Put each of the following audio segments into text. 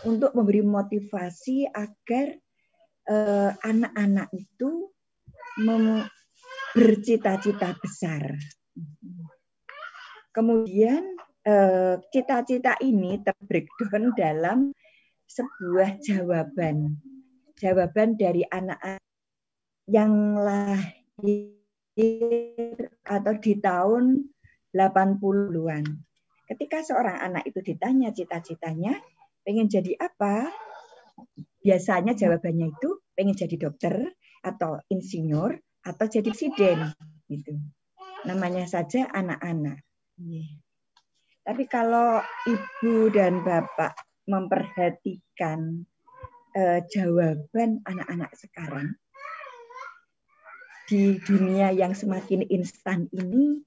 untuk memberi motivasi agar anak-anak itu bercita-cita besar. Kemudian cita-cita ini terbreakdown dalam sebuah jawaban dari anak-anak yang lahir atau di tahun 80-an. Ketika seorang anak itu ditanya cita-citanya, pengen jadi apa? Biasanya jawabannya itu pengen jadi dokter atau insinyur atau jadi presiden gitu. Namanya saja anak-anak. Tapi kalau ibu dan bapak memperhatikan jawaban anak-anak sekarang di dunia yang semakin instan ini,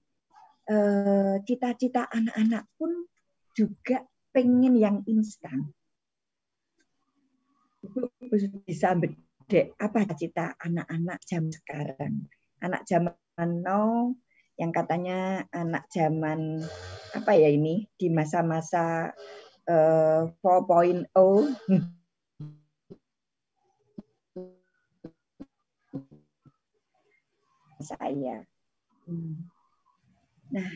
cita-cita anak-anak pun juga pengen yang instan. Ibu bisa bedek apa cita anak-anak zaman sekarang. Anak zaman now yang katanya anak zaman apa ya ini di masa-masa 4.0 saya. Nah,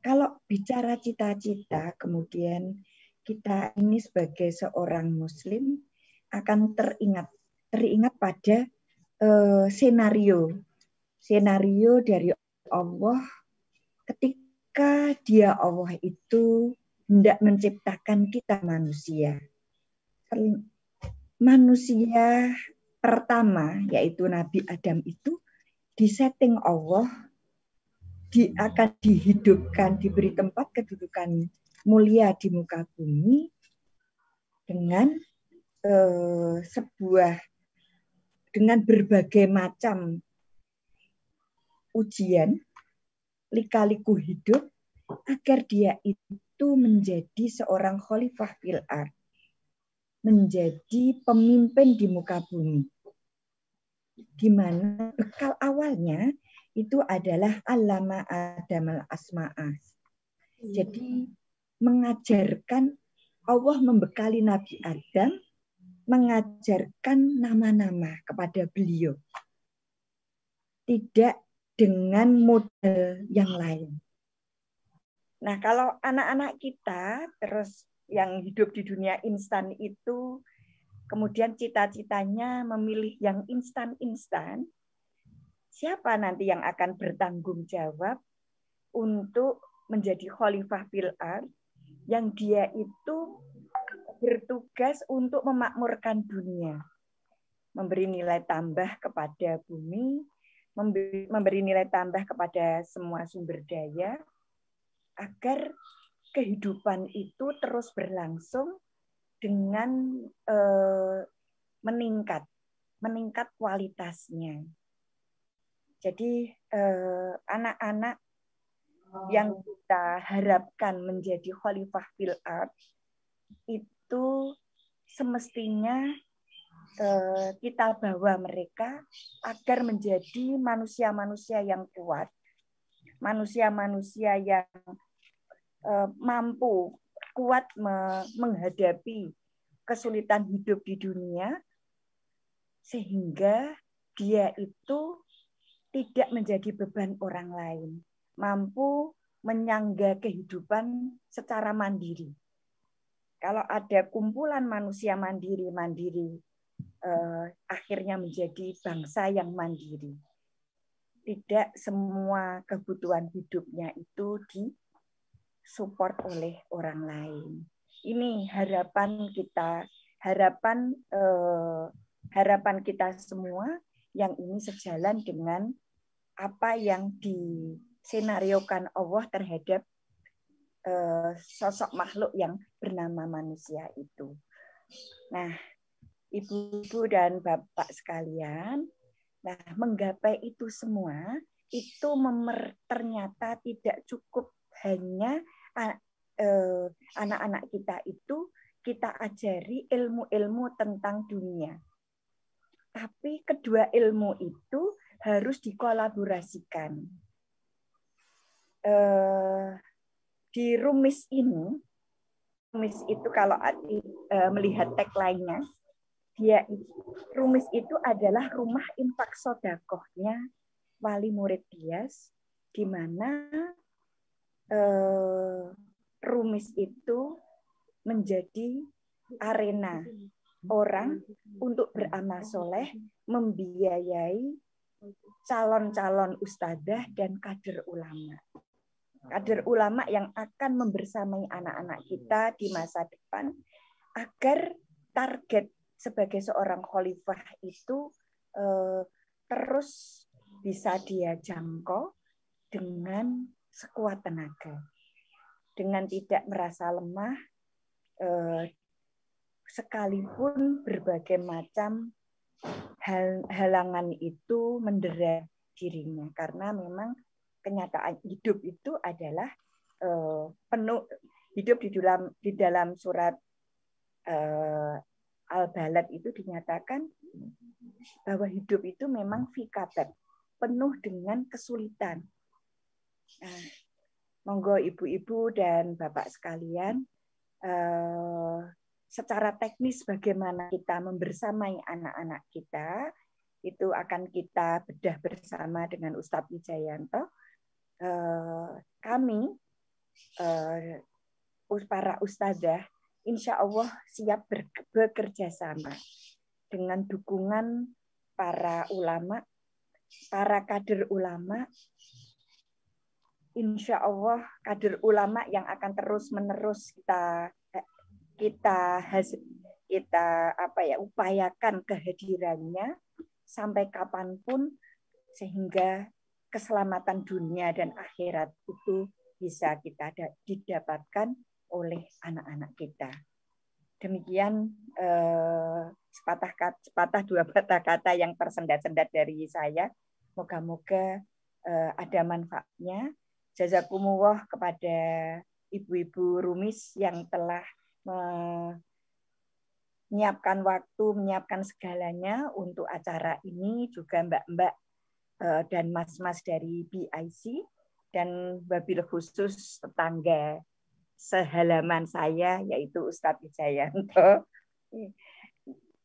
kalau bicara cita-cita, kemudian kita ini sebagai seorang Muslim akan teringat pada senario dari Allah ketika Dia Allah itu hendak menciptakan kita manusia. Manusia pertama yaitu Nabi Adam itu disetting Allah akan dihidupkan, diberi tempat kedudukan mulia di muka bumi dengan dengan berbagai macam ujian, lika-liku hidup, agar dia itu menjadi seorang khalifah fil ardh, menjadi pemimpin di muka bumi. Di mana bekal awalnya itu adalah allama Adamal asma'ah. Jadi mengajarkan, Allah membekali Nabi Adam, mengajarkan nama-nama kepada beliau. Tidak dengan model yang lain. Nah, kalau anak-anak kita terus yang hidup di dunia instan itu, kemudian cita-citanya memilih yang instan-instan, siapa nanti yang akan bertanggung jawab untuk menjadi khalifah fil ardh yang dia itu bertugas untuk memakmurkan dunia, memberi nilai tambah kepada bumi, memberi nilai tambah kepada semua sumber daya, agar kehidupan itu terus berlangsung dengan meningkat kualitasnya. Jadi anak-anak yang kita harapkan menjadi khalifah fil ardh itu semestinya kita bawa mereka agar menjadi manusia-manusia yang kuat, manusia-manusia yang mampu kuat menghadapi kesulitan hidup di dunia, sehingga dia itu tidak menjadi beban orang lain, mampu menyangga kehidupan secara mandiri. Kalau ada kumpulan manusia mandiri, akhirnya menjadi bangsa yang mandiri. Tidak semua kebutuhan hidupnya itu disupport oleh orang lain. Ini harapan kita, harapan kita semua yang ini sejalan dengan apa yang disenariokan Allah terhadap sosok makhluk yang bernama manusia itu. Nah, ibu-ibu dan bapak sekalian, nah menggapai itu semua itu ternyata tidak cukup hanya anak-anak kita itu kita ajari ilmu-ilmu tentang dunia. Tapi kedua ilmu itu harus dikolaborasikan. Di rumis ini Rumis itu kalau melihat tagline-nya, Rumis itu adalah rumah infak sodakohnya wali murid Bias, di mana Rumis itu menjadi arena orang untuk beramal soleh, membiayai calon-calon ustadzah dan kader ulama. Kader ulama yang akan membersamai anak-anak kita di masa depan agar target sebagai seorang khalifah itu terus bisa dia jangkau dengan sekuat tenaga, dengan tidak merasa lemah, sekalipun berbagai macam halangan itu mendera dirinya, karena memang kenyataan hidup itu adalah penuh hidup di dalam surat Al-Balad itu dinyatakan bahwa hidup itu memang fikabat, penuh dengan kesulitan. Nah, monggo ibu-ibu dan bapak sekalian, secara teknis bagaimana kita membersamai anak-anak kita, itu akan kita bedah bersama dengan Ustadz Wijayanto. Kami, para ustadzah, insya Allah siap bekerja sama dengan dukungan para ulama, para kader ulama. Insya Allah kader ulama yang akan terus-menerus kita upayakan kehadirannya sampai kapanpun, sehingga keselamatan dunia dan akhirat itu bisa kita didapatkan oleh anak-anak kita. Demikian sepatah dua patah kata yang tersendat-sendat dari saya. Moga-moga ada manfaatnya. Jazakumullah kepada ibu-ibu Rumis yang telah menyiapkan waktu, menyiapkan segalanya untuk acara ini, juga mbak-mbak dan mas-mas dari BIC, dan wabil khusus tetangga sehalaman saya, yaitu Ustadz Wijayanto,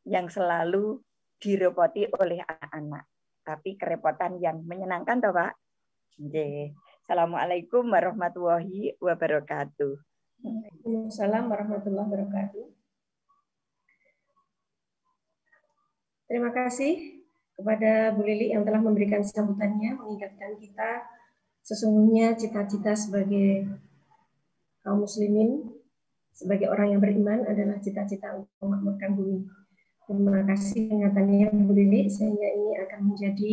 yang selalu direpoti oleh anak-anak. Tapi kerepotan yang menyenangkan, toh Pak? Assalamualaikum warahmatullahi wabarakatuh. Waalaikumsalam warahmatullahi wabarakatuh. Terima kasih kepada Bu Lili yang telah memberikan sambutannya, mengingatkan kita sesungguhnya cita-cita sebagai kaum muslimin, sebagai orang yang beriman adalah cita-cita untuk memakmurkan bumi. Terima kasih ingatannya Bu Lili, sehingga ini akan menjadi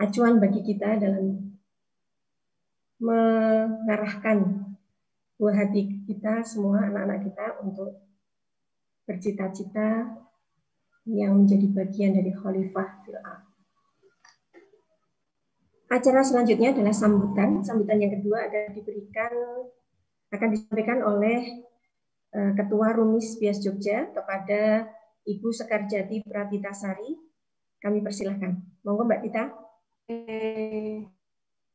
acuan bagi kita dalam mengarahkan buah hati kita semua, anak-anak kita, untuk bercita-cita yang menjadi bagian dari khalifah fil ardh. Acara selanjutnya adalah sambutan. Sambutan yang kedua akan disampaikan oleh Ketua Rumis Bias Jogja kepada Ibu Sekarjati Pratitasari. Kami persilahkan. Monggo Mbak Tita.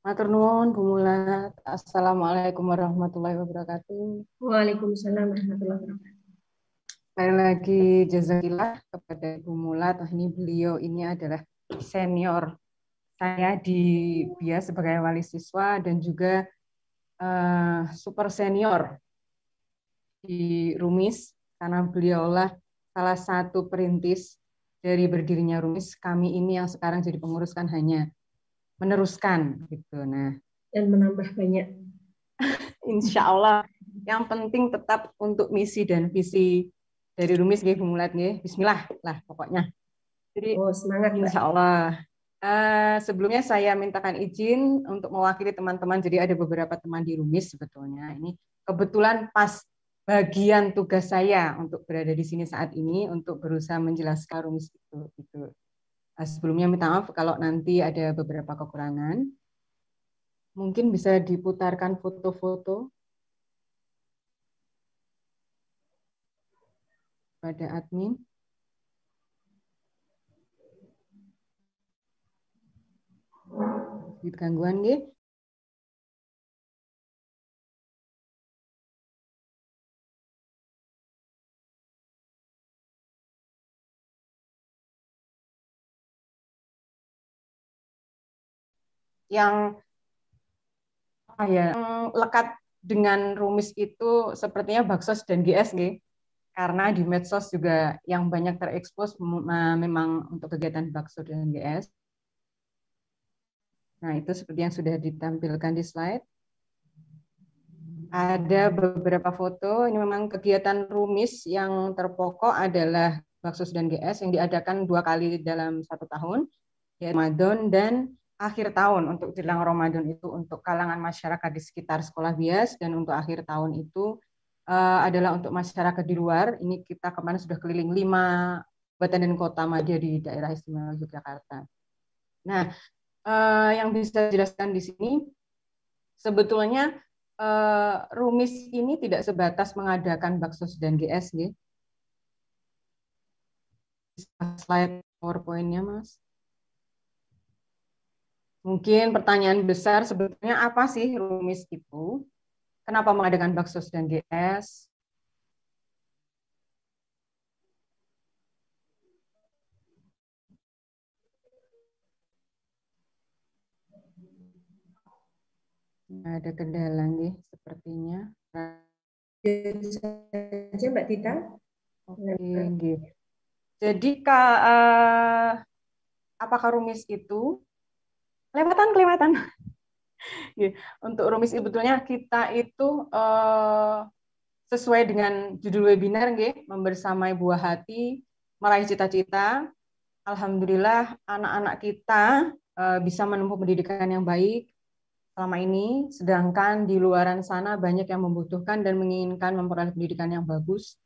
Matur nuwun Bu Mulat. Assalamualaikum warahmatullahi wabarakatuh. Waalaikumsalam warahmatullahi wabarakatuh. Sekali lagi jazakillah kepada Bu Mulat. Ini beliau ini adalah senior saya di BIAS sebagai wali siswa, dan juga super senior di Rumis, karena beliaulah salah satu perintis dari berdirinya Rumis. Kami ini yang sekarang jadi pengurus kan hanya meneruskan gitu. Nah, dan menambah banyak. Insya Allah. Yang penting tetap untuk misi dan visi dari Rumis, Bu Mulat, Bismillah lah pokoknya. Jadi semangat, Insya Allah. Sebelumnya saya mintakan izin untuk mewakili teman-teman. Jadi ada beberapa teman di Rumis sebetulnya. Ini kebetulan pas bagian tugas saya untuk berada di sini saat ini untuk berusaha menjelaskan Rumis itu. Sebelumnya minta maaf kalau nanti ada beberapa kekurangan. Mungkin bisa diputarkan foto-foto pada admin. Gangguan, nggih? yang lekat dengan Rumis itu sepertinya Baksos dan GS, nggih. Karena di medsos juga yang banyak terekspos memang untuk kegiatan Baksos dan GS. Nah, itu seperti yang sudah ditampilkan di slide. Ada beberapa foto, ini memang kegiatan Rumis yang terpokok adalah Baksos dan GS yang diadakan 2 kali dalam 1 tahun, yaitu Ramadan dan akhir tahun. Untuk jelang Ramadan itu untuk kalangan masyarakat di sekitar sekolah bias, dan untuk akhir tahun itu adalah untuk masyarakat di luar. Ini kita kemarin sudah keliling 5 kabupaten dan kota madya di daerah istimewa Yogyakarta. Nah, yang bisa dijelaskan di sini sebetulnya Rumis ini tidak sebatas mengadakan Baksos dan GS, nggih. Slide PowerPoint-nya, Mas. Mungkin pertanyaan besar sebetulnya apa sih Rumis itu? Kenapa mengadakan Baksos dan GS? Ada kendala nih sepertinya. Saja Mbak Tita. Oke, jadi apakah Rumis itu kelewatan? Untuk Rumis sebetulnya kita itu sesuai dengan judul webinar, membersamai buah hati, meraih cita-cita. Alhamdulillah anak-anak kita bisa menempuh pendidikan yang baik selama ini, sedangkan di luaran sana banyak yang membutuhkan dan menginginkan memperoleh pendidikan yang bagus,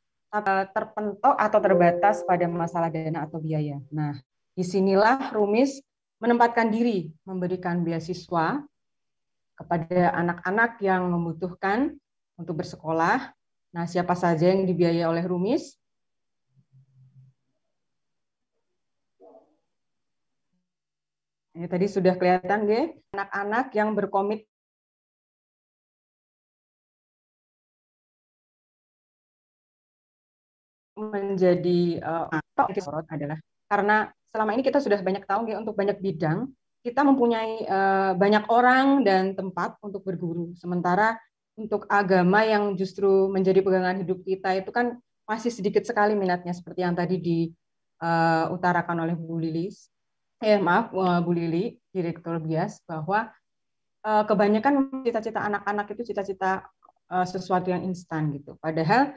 terpentok atau terbatas pada masalah dana atau biaya. Nah, disinilah Rumis menempatkan diri memberikan beasiswa kepada anak-anak yang membutuhkan untuk bersekolah. Nah, siapa saja yang dibiayai oleh Rumis? Ini tadi sudah kelihatan, anak-anak yang berkomit menjadi adalah karena selama ini kita sudah banyak tahu untuk banyak bidang kita mempunyai banyak orang dan tempat untuk berguru, sementara untuk agama yang justru menjadi pegangan hidup kita itu kan masih sedikit sekali minatnya, seperti yang tadi diutarakan oleh Bu Lilis. Bu Lili, Direktur Bias, bahwa kebanyakan cita-cita anak-anak itu cita-cita sesuatu yang instan gitu. Padahal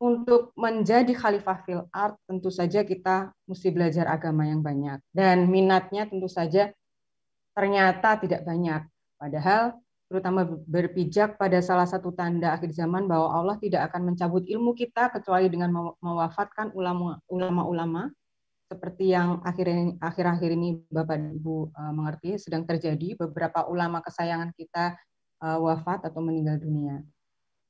untuk menjadi khalifah fil art tentu saja kita mesti belajar agama yang banyak, dan minatnya tentu saja ternyata tidak banyak. Padahal terutama berpijak pada salah satu tanda akhir zaman bahwa Allah tidak akan mencabut ilmu kita kecuali dengan mewafatkan ulama-ulama, seperti yang akhir-akhir ini Bapak dan Ibu mengerti sedang terjadi. Beberapa ulama kesayangan kita wafat atau meninggal dunia.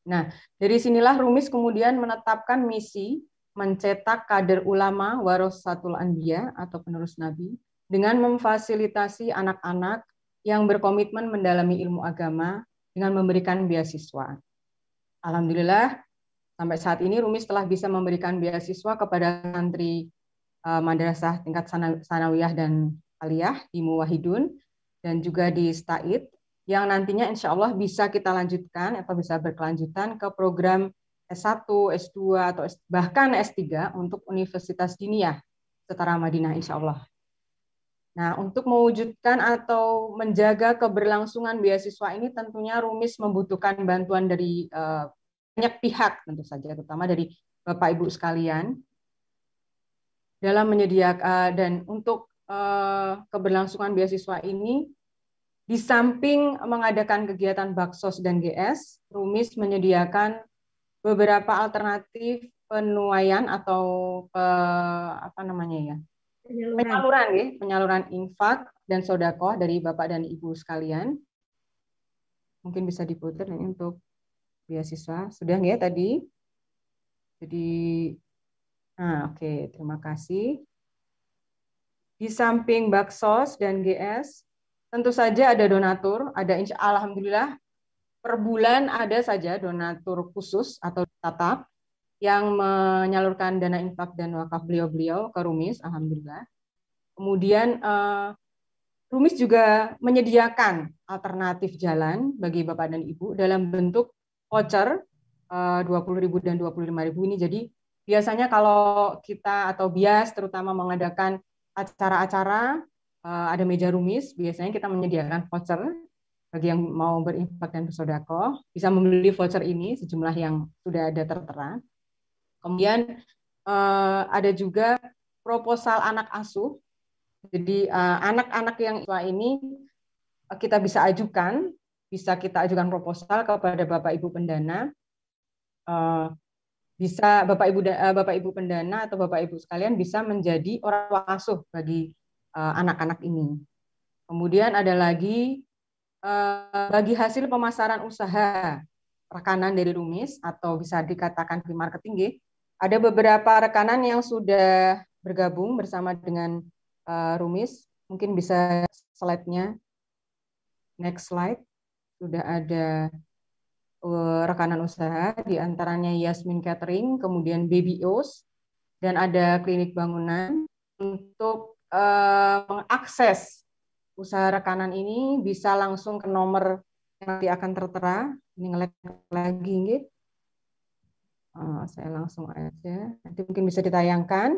Nah, dari sinilah Rumis kemudian menetapkan misi mencetak kader ulama warasatul anbiya atau penerus nabi dengan memfasilitasi anak-anak yang berkomitmen mendalami ilmu agama dengan memberikan beasiswa. Alhamdulillah sampai saat ini Rumis telah bisa memberikan beasiswa kepada santri madrasah tingkat sanawiyah dan aliyah di Muwahhidun dan juga di Staid, yang nantinya insya Allah bisa kita lanjutkan atau bisa berkelanjutan ke program S1, S2, atau bahkan S3 untuk Universitas Diniyah Setara Madinah insya Allah. Nah, untuk mewujudkan atau menjaga keberlangsungan beasiswa ini tentunya Rumis membutuhkan bantuan dari banyak pihak tentu saja, terutama dari Bapak Ibu sekalian dalam menyediakan. Dan untuk keberlangsungan beasiswa ini, di samping mengadakan kegiatan Baksos dan GS, Rumis menyediakan beberapa alternatif penuaian atau penyaluran infak dan sodakoh dari Bapak dan Ibu sekalian. Mungkin bisa diputar ini untuk beasiswa. Sudah nggak tadi? Jadi, oke, terima kasih. Di samping Baksos dan GS, tentu saja ada donatur, alhamdulillah per bulan ada saja donatur khusus atau tatap yang menyalurkan dana infak dan wakaf beliau-beliau ke Rumis, alhamdulillah. Kemudian Rumis juga menyediakan alternatif jalan bagi Bapak dan Ibu dalam bentuk voucher 20.000 dan 25.000 ini. Jadi biasanya kalau kita atau BIAS terutama mengadakan acara-acara ada meja Rumis, biasanya kita menyediakan voucher bagi yang mau berinfak dan bersedekah, bisa membeli voucher ini sejumlah yang sudah ada tertera. Kemudian ada juga proposal anak asuh. Jadi anak-anak yang ini kita bisa kita ajukan proposal kepada Bapak Ibu pendana. Bisa Bapak Ibu pendana atau Bapak Ibu sekalian bisa menjadi orang tua asuh bagi anak-anak ini. Kemudian ada lagi bagi hasil pemasaran usaha rekanan dari Rumis atau bisa dikatakan pre-marketing, ada beberapa rekanan yang sudah bergabung bersama dengan Rumis. Mungkin bisa slide-nya, next slide. Sudah ada rekanan usaha, diantaranya Yasmin Catering, kemudian Baby O's, dan ada klinik bangunan. Untuk mengakses usaha rekanan ini bisa langsung ke nomor yang nanti akan tertera. Ini nge-lag lagi, saya langsung aja. Nanti mungkin bisa ditayangkan.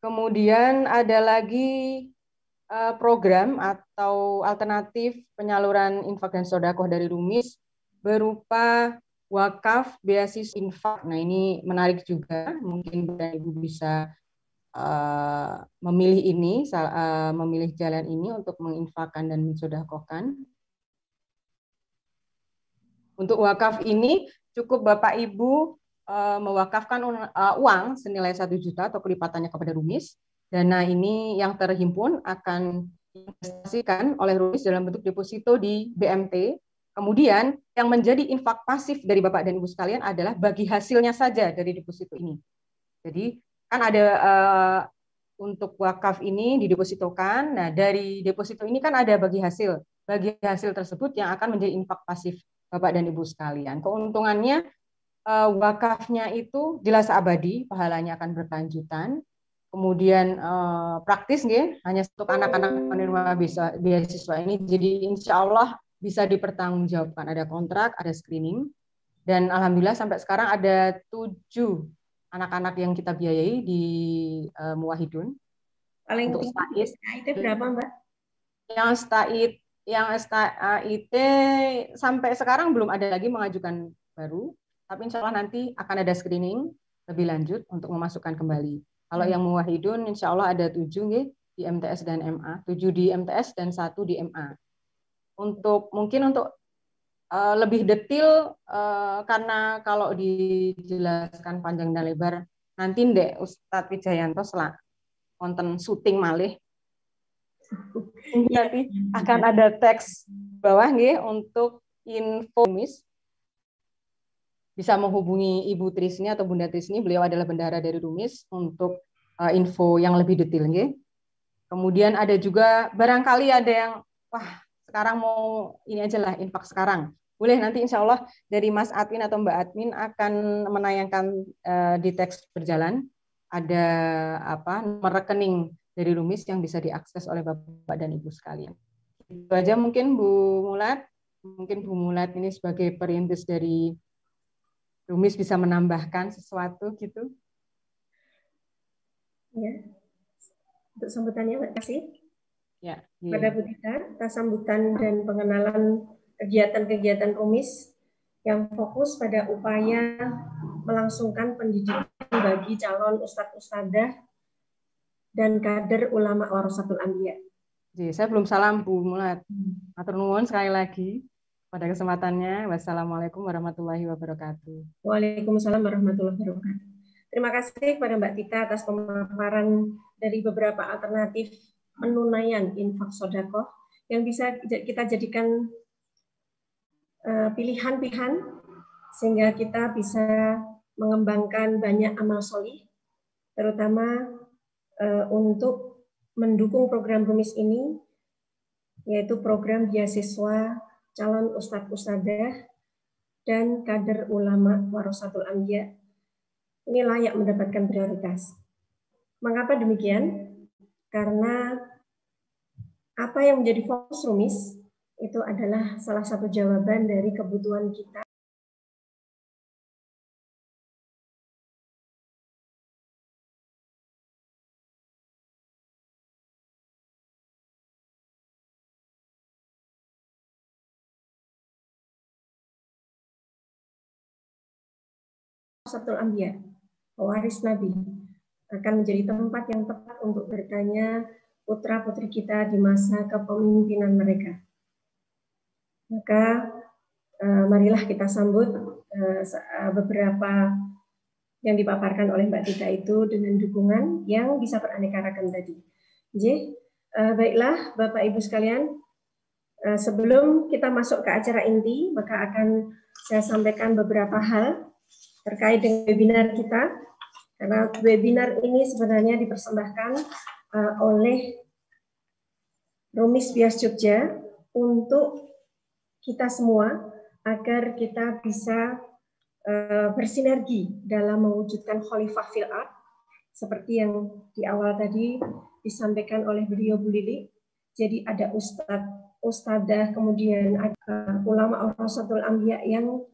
Kemudian ada lagi program atau alternatif penyaluran infak dan sedekah dari Rumis berupa wakaf beasiswa infak. Nah, ini menarik juga. Mungkin Ibu bisa memilih jalan ini untuk menginfakkan dan mensedekahkan. Untuk wakaf ini cukup Bapak Ibu mewakafkan uang senilai 1 juta atau kelipatannya kepada Rumis. Dana ini yang terhimpun akan diinvestasikan oleh Rumis dalam bentuk deposito di BMT. Kemudian yang menjadi infak pasif dari Bapak dan Ibu sekalian adalah bagi hasilnya saja dari deposito ini. Jadi kan ada untuk wakaf ini didepositokan. Nah, dari deposito ini kan ada bagi hasil. Bagi hasil tersebut yang akan menjadi infak pasif Bapak dan Ibu sekalian. Keuntungannya wakafnya itu jelas abadi, pahalanya akan berkelanjutan. Kemudian praktis hanya untuk anak-anak penerima beasiswa ini. Jadi insya Allah bisa dipertanggungjawabkan. Ada kontrak, ada screening. Dan alhamdulillah sampai sekarang ada 7 anak-anak yang kita biayai di Muwahhidun. Paling tinggi SKIT berapa, Mbak? Yang SKIT sampai sekarang belum ada lagi mengajukan baru. Tapi insya Allah nanti akan ada screening lebih lanjut untuk memasukkan kembali. Kalau yang Muwahhidun insya Allah ada 7 di MTS dan MA, 7 di MTS dan 1 di MA. Mungkin untuk lebih detail karena kalau dijelaskan panjang dan lebar nanti Ndek Ustadz Wijayanto setelah konten syuting malih nanti akan ada teks bawah untuk info Rumis. Bisa menghubungi Ibu Trisni atau Bunda Trisni, beliau adalah bendahara dari Rumis untuk info yang lebih detail. Kemudian ada juga barangkali ada yang sekarang mau ini aja lah infak sekarang. Boleh nanti insya Allah dari Mas Admin atau Mbak Admin akan menayangkan di teks berjalan ada nomor rekening dari Rumis yang bisa diakses oleh Bapak dan Ibu sekalian. Itu aja mungkin Bu Mulat. Mungkin Bu Mulat ini sebagai perintis dari Rumis bisa menambahkan sesuatu gitu. Ya. Untuk sambutannya, terima kasih. Ya, pada Bu Tita, atas sambutan dan pengenalan kegiatan-kegiatan Rumis yang fokus pada upaya melangsungkan pendidikan bagi calon ustadz-ustadzah dan kader ulama warasatul anbiya. Saya belum salam Bu Mulat. Matur nuwun sekali lagi pada kesempatannya. Wassalamualaikum warahmatullahi wabarakatuh. Waalaikumsalam warahmatullahi wabarakatuh. Terima kasih kepada Mbak Tita atas pemaparan dari beberapa alternatif penunaian infak sedekah yang bisa kita jadikan pilihan-pilihan sehingga kita bisa mengembangkan banyak amal sholih, terutama untuk mendukung program Rumis ini, yaitu program beasiswa calon ustadz-ustadzah dan kader ulama warasatul anbiya. Ini layak mendapatkan prioritas. Mengapa demikian? Karena Apa yang menjadi fokus Rumis itu adalah salah satu jawaban dari kebutuhan kita Satul Anbiya, pewaris Nabi, akan menjadi tempat yang tepat untuk bertanya putra-putri kita di masa kepemimpinan mereka. Maka marilah kita sambut beberapa yang dipaparkan oleh Mbak Tita itu dengan dukungan yang bisa beraneka ragam tadi. Baiklah Bapak Ibu sekalian, sebelum kita masuk ke acara inti, maka akan saya sampaikan beberapa hal terkait dengan webinar kita, karena webinar ini sebenarnya dipersembahkan oleh Rumis Bias Jogja untuk kita semua agar kita bisa bersinergi dalam mewujudkan khalifah fil ard seperti yang di awal tadi disampaikan oleh beliau Bu Lili. Jadi ada ustadz, ustadzah, kemudian ada ulama Satul Anbiya yang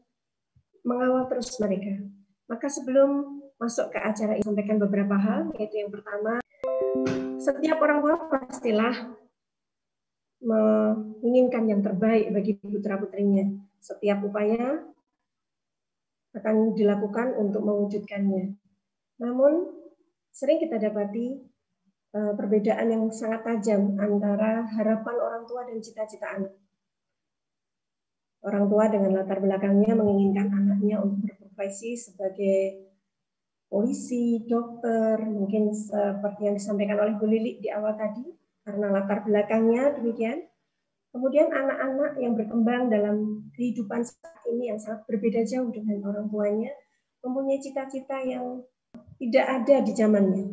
mengawal terus mereka. Maka sebelum masuk ke acara ini, sampaikan beberapa hal, yaitu yang pertama, setiap orang tua pastilah menginginkan yang terbaik bagi putra-putrinya. Setiap upaya akan dilakukan untuk mewujudkannya. Namun, sering kita dapati perbedaan yang sangat tajam antara harapan orang tua dan cita-cita anak. Orang tua dengan latar belakangnya menginginkan anaknya untuk berprofesi sebagai polisi, dokter, mungkin seperti yang disampaikan oleh Bu Lili di awal tadi, karena latar belakangnya demikian. Kemudian anak-anak yang berkembang dalam kehidupan saat ini yang sangat berbeda jauh dengan orang tuanya, mempunyai cita-cita yang tidak ada di zamannya,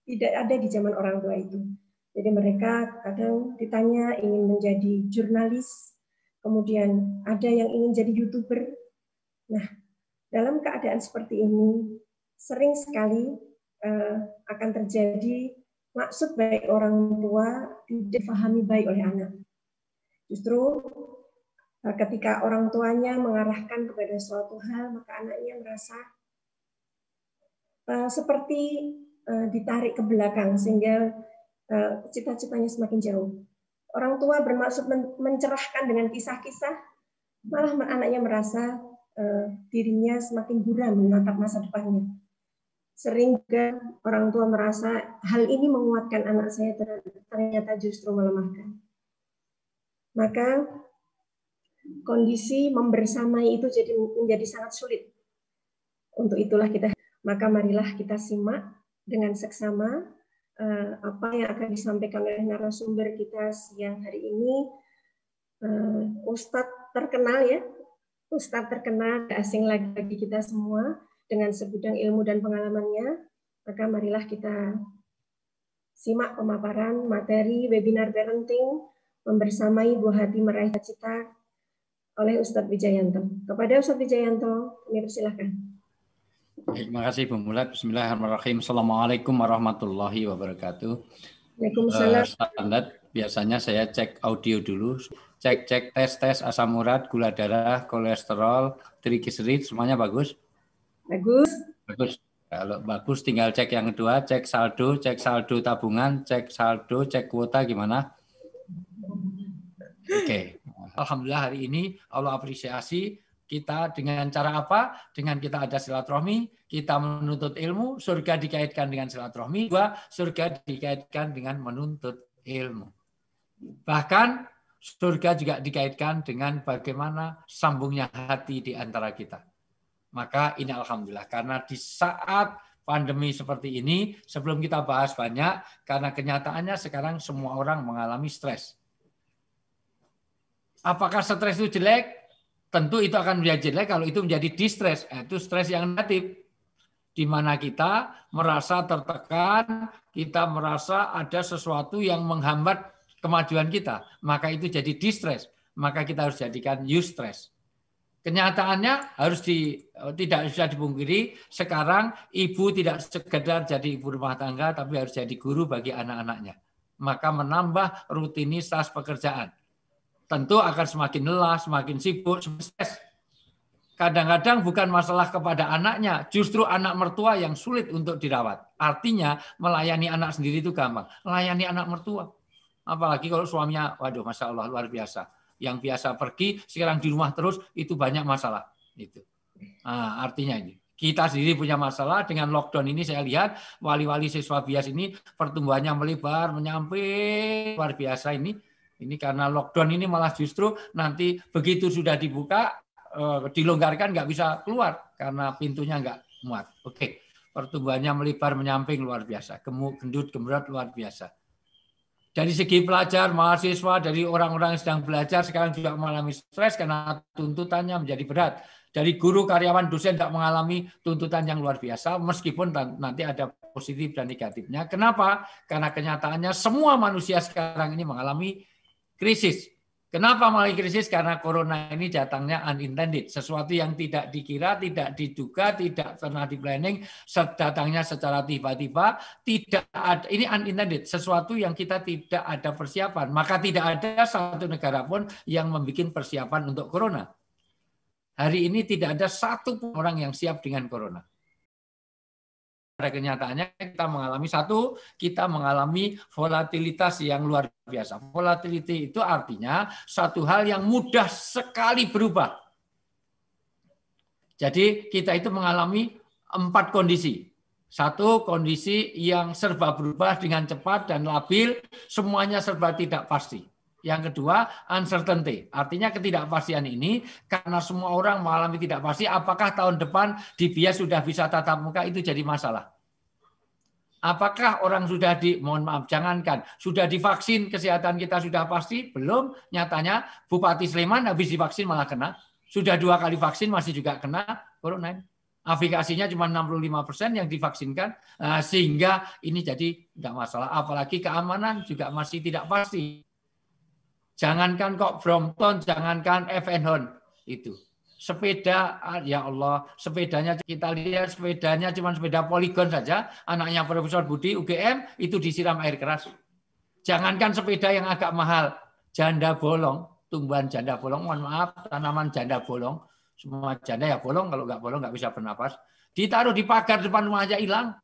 tidak ada di zaman orang tua itu. Jadi mereka kadang ditanya ingin menjadi jurnalis, kemudian ada yang ingin jadi YouTuber. Nah, dalam keadaan seperti ini, sering sekali akan terjadi maksud baik orang tua tidak dipahami baik oleh anak. Justru ketika orang tuanya mengarahkan kepada suatu hal, maka anaknya merasa seperti ditarik ke belakang, sehingga cita-citanya semakin jauh. Orang tua bermaksud mencerahkan dengan kisah-kisah, malah anaknya merasa dirinya semakin buram menatap masa depannya. Sering orang tua merasa hal ini menguatkan anak saya, ternyata justru melemahkan. Maka kondisi membersamai itu menjadi sangat sulit. Untuk itulah maka marilah kita simak dengan seksama apa yang akan disampaikan oleh narasumber kita siang hari ini, Ustadz terkenal ya, Ustadz terkenal, asing lagi bagi kita semua dengan segudang ilmu dan pengalamannya. Maka marilah kita simak pemaparan materi webinar parenting membersamai buah hati meraih cita-cita oleh Ustadz Wijayanto. Kepada Ustadz Wijayanto, kami persilahkan. Terima kasih Bu Mulat. Bismillahirrahmanirrahim. Assalamualaikum warahmatullahi wabarakatuh. Waalaikumsalam. Standar biasanya saya cek audio dulu, cek tes asam urat, gula darah, kolesterol, trigliserid, semuanya bagus? Bagus. Kalau bagus tinggal cek yang kedua, cek saldo tabungan, cek saldo, cek kuota gimana? Oke. Alhamdulillah hari ini Allah apresiasi kita dengan cara apa? Dengan kita ada silaturahmi, kita menuntut ilmu, surga dikaitkan dengan silaturahmi, surga dikaitkan dengan menuntut ilmu. Bahkan surga juga dikaitkan dengan bagaimana sambungnya hati di antara kita. Maka ini alhamdulillah, karena di saat pandemi seperti ini, sebelum kita bahas banyak, karena kenyataannya sekarang semua orang mengalami stres. Apakah stres itu jelek? Tentu itu akan menjadi jelek kalau itu menjadi distres. Itu stres yang negatif. Di mana kita merasa tertekan, kita merasa ada sesuatu yang menghambat kemajuan kita. Maka itu jadi distres. Maka kita harus jadikan eustress. Kenyataannya tidak bisa dipungkiri, sekarang ibu tidak sekedar jadi ibu rumah tangga, tapi harus jadi guru bagi anak-anaknya. maka menambah rutinitas pekerjaan. Tentu akan semakin lelah, semakin sibuk, stres. Kadang-kadang bukan masalah kepada anaknya, justru anak mertua yang sulit untuk dirawat. Artinya melayani anak sendiri itu gampang, melayani anak mertua. Apalagi kalau suaminya, waduh, Masya Allah, luar biasa. Yang biasa pergi, sekarang di rumah terus, itu banyak masalah. Itu. Nah, artinya ini. Kita sendiri punya masalah dengan lockdown ini. Saya lihat wali-wali siswa bias ini pertumbuhannya melebar, menyampai luar biasa ini. Ini karena lockdown ini malah justru nanti begitu sudah dibuka, dilonggarkan nggak bisa keluar karena pintunya nggak muat. Oke, pertumbuhannya melebar, menyamping luar biasa. Gendut, gembrot luar biasa. Dari segi pelajar, mahasiswa, dari orang-orang yang sedang belajar sekarang juga mengalami stres karena tuntutannya menjadi berat. Dari guru, karyawan, dosen tidak mengalami tuntutan yang luar biasa, meskipun nanti ada positif dan negatifnya. Kenapa? Karena kenyataannya semua manusia sekarang ini mengalami krisis. Kenapa mengalami krisis? Karena corona ini datangnya unintended, sesuatu yang tidak dikira, tidak diduga, tidak pernah di-planning, datangnya secara tiba-tiba, tidak ada, ini unintended, sesuatu yang kita tidak ada persiapan. Maka tidak ada satu negara pun yang membuat persiapan untuk corona. Hari ini tidak ada satu orang yang siap dengan corona. Pada kenyataannya kita mengalami volatilitas yang luar biasa. Volatility itu artinya satu hal yang mudah sekali berubah. Jadi kita itu mengalami 4 kondisi. Satu, kondisi yang serba berubah dengan cepat dan labil, semuanya serba tidak pasti. Yang kedua, uncertainty. Artinya ketidakpastian ini karena semua orang mengalami tidak pasti apakah tahun depan di BIAS sudah bisa tatap muka, itu jadi masalah. Apakah orang sudah jangankan sudah divaksin, kesehatan kita sudah pasti? Belum. Nyatanya Bupati Sleman habis divaksin malah kena. Sudah 2 kali vaksin masih juga kena corona. Efikasinya cuma 65% yang divaksinkan, sehingga ini jadi tidak masalah. Apalagi keamanan juga masih tidak pasti. Jangankan kok Brompton, jangankan Evenhon itu. Sepeda, ya Allah, sepedanya kita lihat sepedanya cuma sepeda poligon saja. Anaknya Profesor Budi UGM itu disiram air keras. Jangankan sepeda yang agak mahal, janda bolong, tumbuhan janda bolong, mohon maaf, tanaman janda bolong, semua janda ya bolong, kalau nggak bolong nggak bisa bernapas. Ditaruh di pagar depan rumah aja hilang.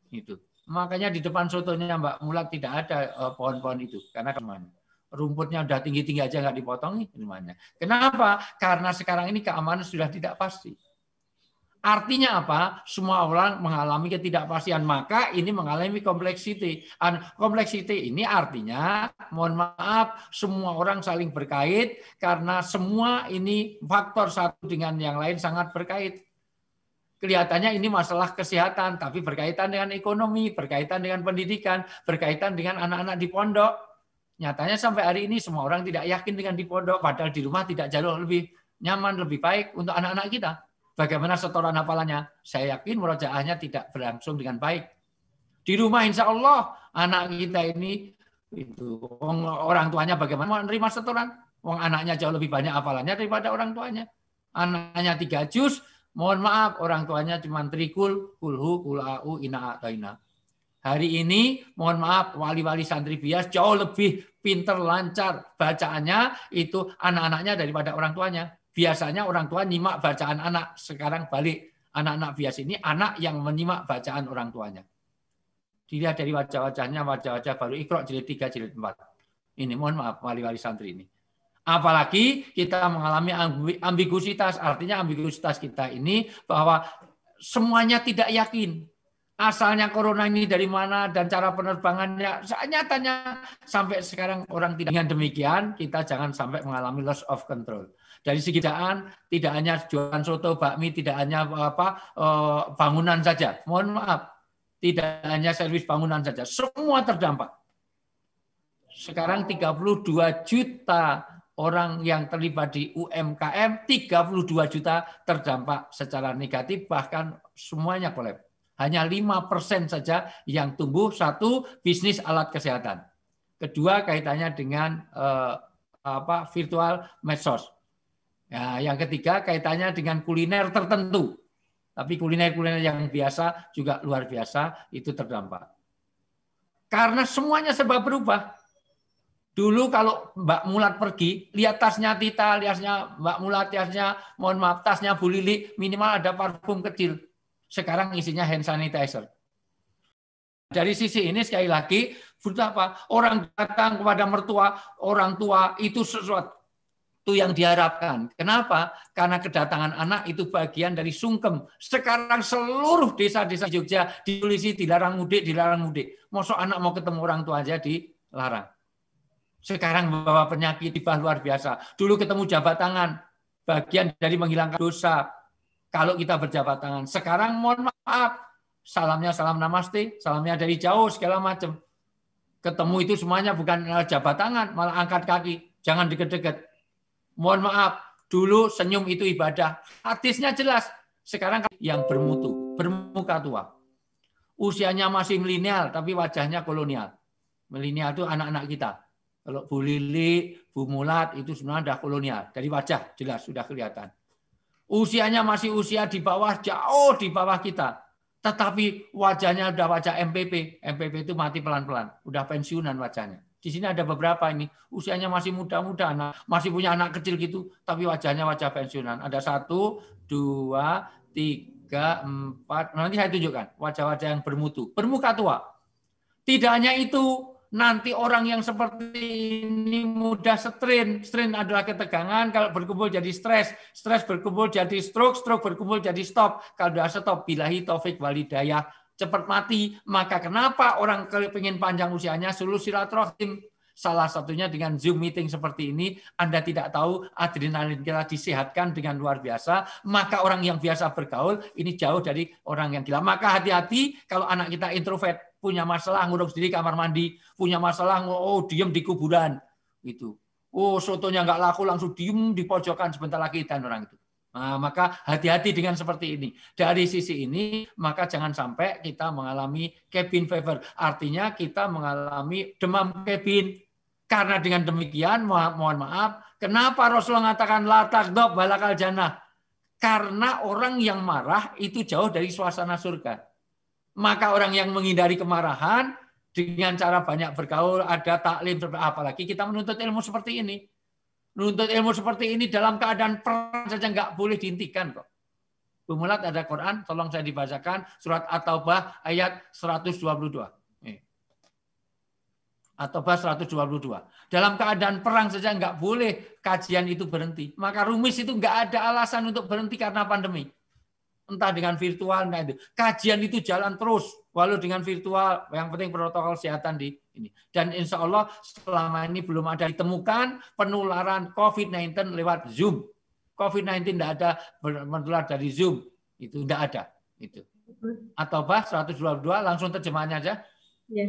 Itu. Makanya di depan sotonya Mbak Mulat tidak ada pohon-pohon itu, karena kemana? Rumputnya udah tinggi-tinggi aja nggak dipotong nih rumahnya. Kenapa? Karena sekarang ini keamanan sudah tidak pasti. Artinya apa? Semua orang mengalami ketidakpastian, maka ini mengalami complexity. Complexity ini artinya, mohon maaf, semua orang saling berkait karena semua ini faktor satu dengan yang lain sangat berkait. Kelihatannya ini masalah kesehatan, tapi berkaitan dengan ekonomi, berkaitan dengan pendidikan, berkaitan dengan anak-anak di pondok. Nyatanya sampai hari ini semua orang tidak yakin dengan di pondok, padahal di rumah tidak jauh lebih nyaman, lebih baik untuk anak-anak kita. Bagaimana setoran hafalannya? Saya yakin murojaahnya tidak berlangsung dengan baik. Di rumah insya Allah anak kita ini itu orang tuanya bagaimana menerima setoran? Wong anaknya jauh lebih banyak hafalannya daripada orang tuanya. Anaknya 3 juz, mohon maaf orang tuanya cuma trikul, kulhu, kulau, ina, taina. Hari ini, mohon maaf, wali-wali santri bias jauh lebih pinter, lancar bacaannya itu anak-anaknya daripada orang tuanya. Biasanya orang tua nyimak bacaan anak, sekarang balik. Anak-anak bias ini anak yang menyimak bacaan orang tuanya. Dilihat dari wajah-wajahnya, wajah-wajah baru Iqra jilid 3, jilid 4. Ini mohon maaf, wali-wali santri ini. Apalagi kita mengalami ambiguitas, artinya ambiguitas kita ini bahwa semuanya tidak yakin. Asalnya corona ini dari mana dan cara penerbangannya, nyatanya sampai sekarang orang tidak. Dengan demikian kita jangan sampai mengalami loss of control. Dari segi daan, tidak hanya jualan soto, bakmi, tidak hanya bangunan saja. Mohon maaf, tidak hanya servis bangunan saja, semua terdampak. Sekarang 32 juta orang yang terlibat di UMKM, 32 juta terdampak secara negatif, bahkan semuanya kolaps. Hanya 5% saja yang tumbuh. Satu, bisnis alat kesehatan. Kedua, kaitannya dengan virtual medsos. Ya, yang ketiga, kaitannya dengan kuliner tertentu. Tapi kuliner-kuliner yang biasa juga luar biasa itu terdampak. Karena semuanya serba berubah. Dulu kalau Mbak Mulat pergi, lihat tasnya Tita, lihatnya Mbak Mulat, tasnya, mohon maaf, tasnya Bu Lili, minimal ada parfum kecil. Sekarang isinya hand sanitizer. Dari sisi ini sekali lagi, apa? Orang datang kepada mertua, orang tua itu sesuatu yang diharapkan. Kenapa? Karena kedatangan anak itu bagian dari sungkem. Sekarang seluruh desa-desa Jogja ditulis dilarang mudik, dilarang mudik. Mosok anak mau ketemu orang tua aja dilarang. Sekarang membawa penyakit tiba luar biasa. Dulu ketemu jabat tangan, bagian dari menghilangkan dosa. Kalau kita berjabat tangan. Sekarang mohon maaf, salamnya salam namaste, salamnya dari jauh segala macam. Ketemu itu semuanya bukan jabat tangan, malah angkat kaki. Jangan deket-deket. Mohon maaf, dulu senyum itu ibadah. Hadisnya jelas. Sekarang yang bermutu, bermuka tua. Usianya masih milenial, tapi wajahnya kolonial. Milenial itu anak-anak kita. Kalau Bu Lili, Bu Mulat itu sebenarnya sudah kolonial. Dari wajah jelas sudah kelihatan. Usianya masih usia di bawah, jauh di bawah kita. Tetapi wajahnya sudah wajah MPP. MPP itu mati pelan-pelan. Udah pensiunan wajahnya. Di sini ada beberapa ini. Usianya masih muda-muda. Masih punya anak kecil gitu. Tapi wajahnya wajah pensiunan. Ada 1, 2, 3, 4. Nanti saya tunjukkan. Wajah-wajah yang bermutu. Bermuka tua. Tidak hanya itu. Nanti orang yang seperti ini mudah strain. Strain adalah ketegangan, kalau berkumpul jadi stres. Stres berkumpul jadi stroke, stroke berkumpul jadi stop. Kalau sudah stop, billahi taufik walhidayah, cepat mati. Maka kenapa orang pengen panjang usianya? Suruh silaturahim. Salah satunya dengan Zoom meeting seperti ini, Anda tidak tahu adrenalin kita disehatkan dengan luar biasa. Maka orang yang biasa bergaul, ini jauh dari orang yang gila. Maka hati-hati kalau anak kita introvert, punya masalah ngurung sendiri kamar mandi, punya masalah diem di kuburan gitu. Sotonya nggak laku langsung diem di pojokan sebentar lagi dan orang itu. Nah, maka hati-hati dengan seperti ini. Dari sisi ini maka jangan sampai kita mengalami cabin fever. Artinya kita mengalami demam cabin. Karena dengan demikian mohon maaf, kenapa Rasulullah mengatakan la taghdab walakal jannah? Karena orang yang marah itu jauh dari suasana surga. Maka orang yang menghindari kemarahan dengan cara banyak bergaul, ada taklim, apalagi kita menuntut ilmu seperti ini. Menuntut ilmu seperti ini dalam keadaan perang saja nggak boleh dihentikan kok. Bu Mulat ada Quran, tolong saya dibacakan surat At-Taubah ayat 122. At-Taubah 122. Dalam keadaan perang saja nggak boleh kajian itu berhenti. Maka rumis itu nggak ada alasan untuk berhenti karena pandemi. Entah dengan virtual, entah itu. Kajian itu jalan terus, walau dengan virtual, yang penting protokol kesehatan di ini. Dan insya Allah selama ini belum ada ditemukan penularan COVID-19 lewat Zoom. COVID-19 tidak ada menular dari Zoom, itu tidak ada. Itu. At-Taubah 122, langsung terjemahannya aja. Ya.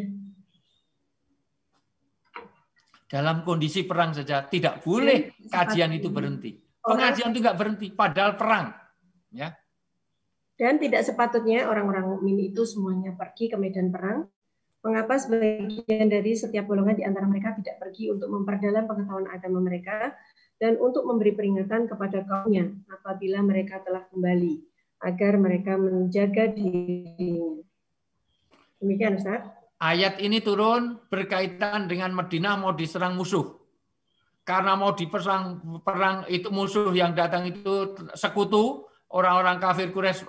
Dalam kondisi perang saja tidak boleh kajian itu berhenti. Pengajian itu nggak berhenti, padahal perang. Ya. Dan tidak sepatutnya orang-orang mukmin itu semuanya pergi ke medan perang. Mengapa sebagian dari setiap golongan di antara mereka tidak pergi untuk memperdalam pengetahuan agama mereka dan untuk memberi peringatan kepada kaumnya apabila mereka telah kembali, agar mereka menjaga dirinya. Demikian, Ustaz. Ayat ini turun berkaitan dengan Madinah mau diserang musuh. Karena mau diperang perang itu musuh yang datang itu sekutu, orang-orang kafir Quraisy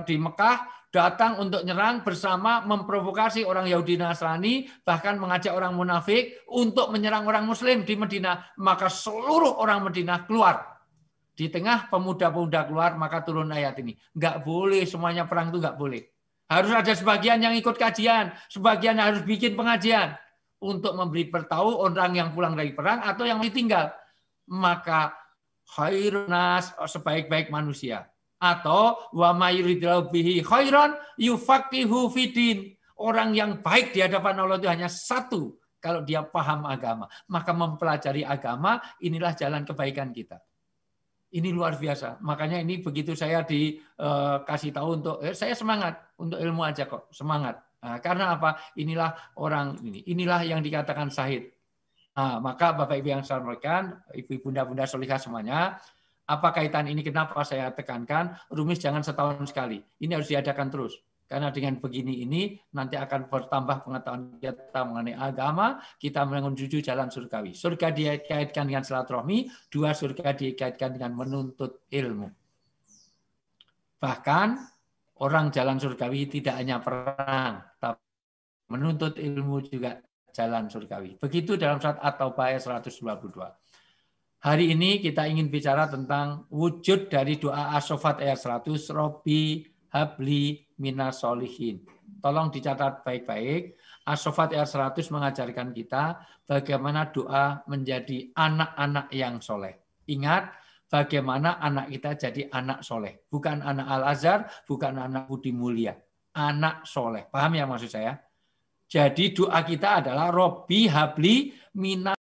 di Mekah datang untuk nyerang bersama memprovokasi orang Yahudi Nasrani, bahkan mengajak orang munafik untuk menyerang orang Muslim di Madinah. Maka seluruh orang Madinah keluar. Di tengah pemuda-pemuda keluar, maka turun ayat ini. Nggak boleh, semuanya perang itu nggak boleh. Harus ada sebagian yang ikut kajian, sebagian yang harus bikin pengajian untuk memberi beritahu orang yang pulang dari perang atau yang ditinggal. Maka khairun nas, sebaik-baik manusia. Atau wa mayuridillahu bihi khairan yufaqihu fiddin. Orang yang baik di hadapan Allah itu hanya satu, kalau dia paham agama. Maka mempelajari agama, inilah jalan kebaikan kita. Ini luar biasa. Makanya ini begitu saya dikasih tahu untuk saya semangat untuk ilmu aja kok, semangat. Nah, karena apa? Inilah orang ini. Inilah yang dikatakan syahid. Nah, maka Bapak Ibu yang saya sampaikan, Ibu Bunda-bunda solihah semuanya, apa kaitan ini? Kenapa saya tekankan? Rumis jangan setahun sekali. Ini harus diadakan terus. Karena dengan begini ini nanti akan bertambah pengetahuan kita mengenai agama, kita menuju jalan surgawi. Surga dikaitkan dengan silaturahmi, 2 surga dikaitkan dengan menuntut ilmu. Bahkan orang jalan surgawi tidak hanya perang, tapi menuntut ilmu juga jalan surgawi. Begitu dalam surat At-Taubah ayat 122. Hari ini kita ingin bicara tentang wujud dari doa As-Saffat ayat 100, Robbi habli minas solihin. Tolong dicatat baik-baik. As-Saffat ayat 100 mengajarkan kita bagaimana doa menjadi anak-anak yang soleh. Ingat, bagaimana anak kita jadi anak soleh. Bukan anak Al-Azhar, bukan anak Budi Mulia. Anak soleh. Paham ya maksud saya? Jadi doa kita adalah Robbi habli minas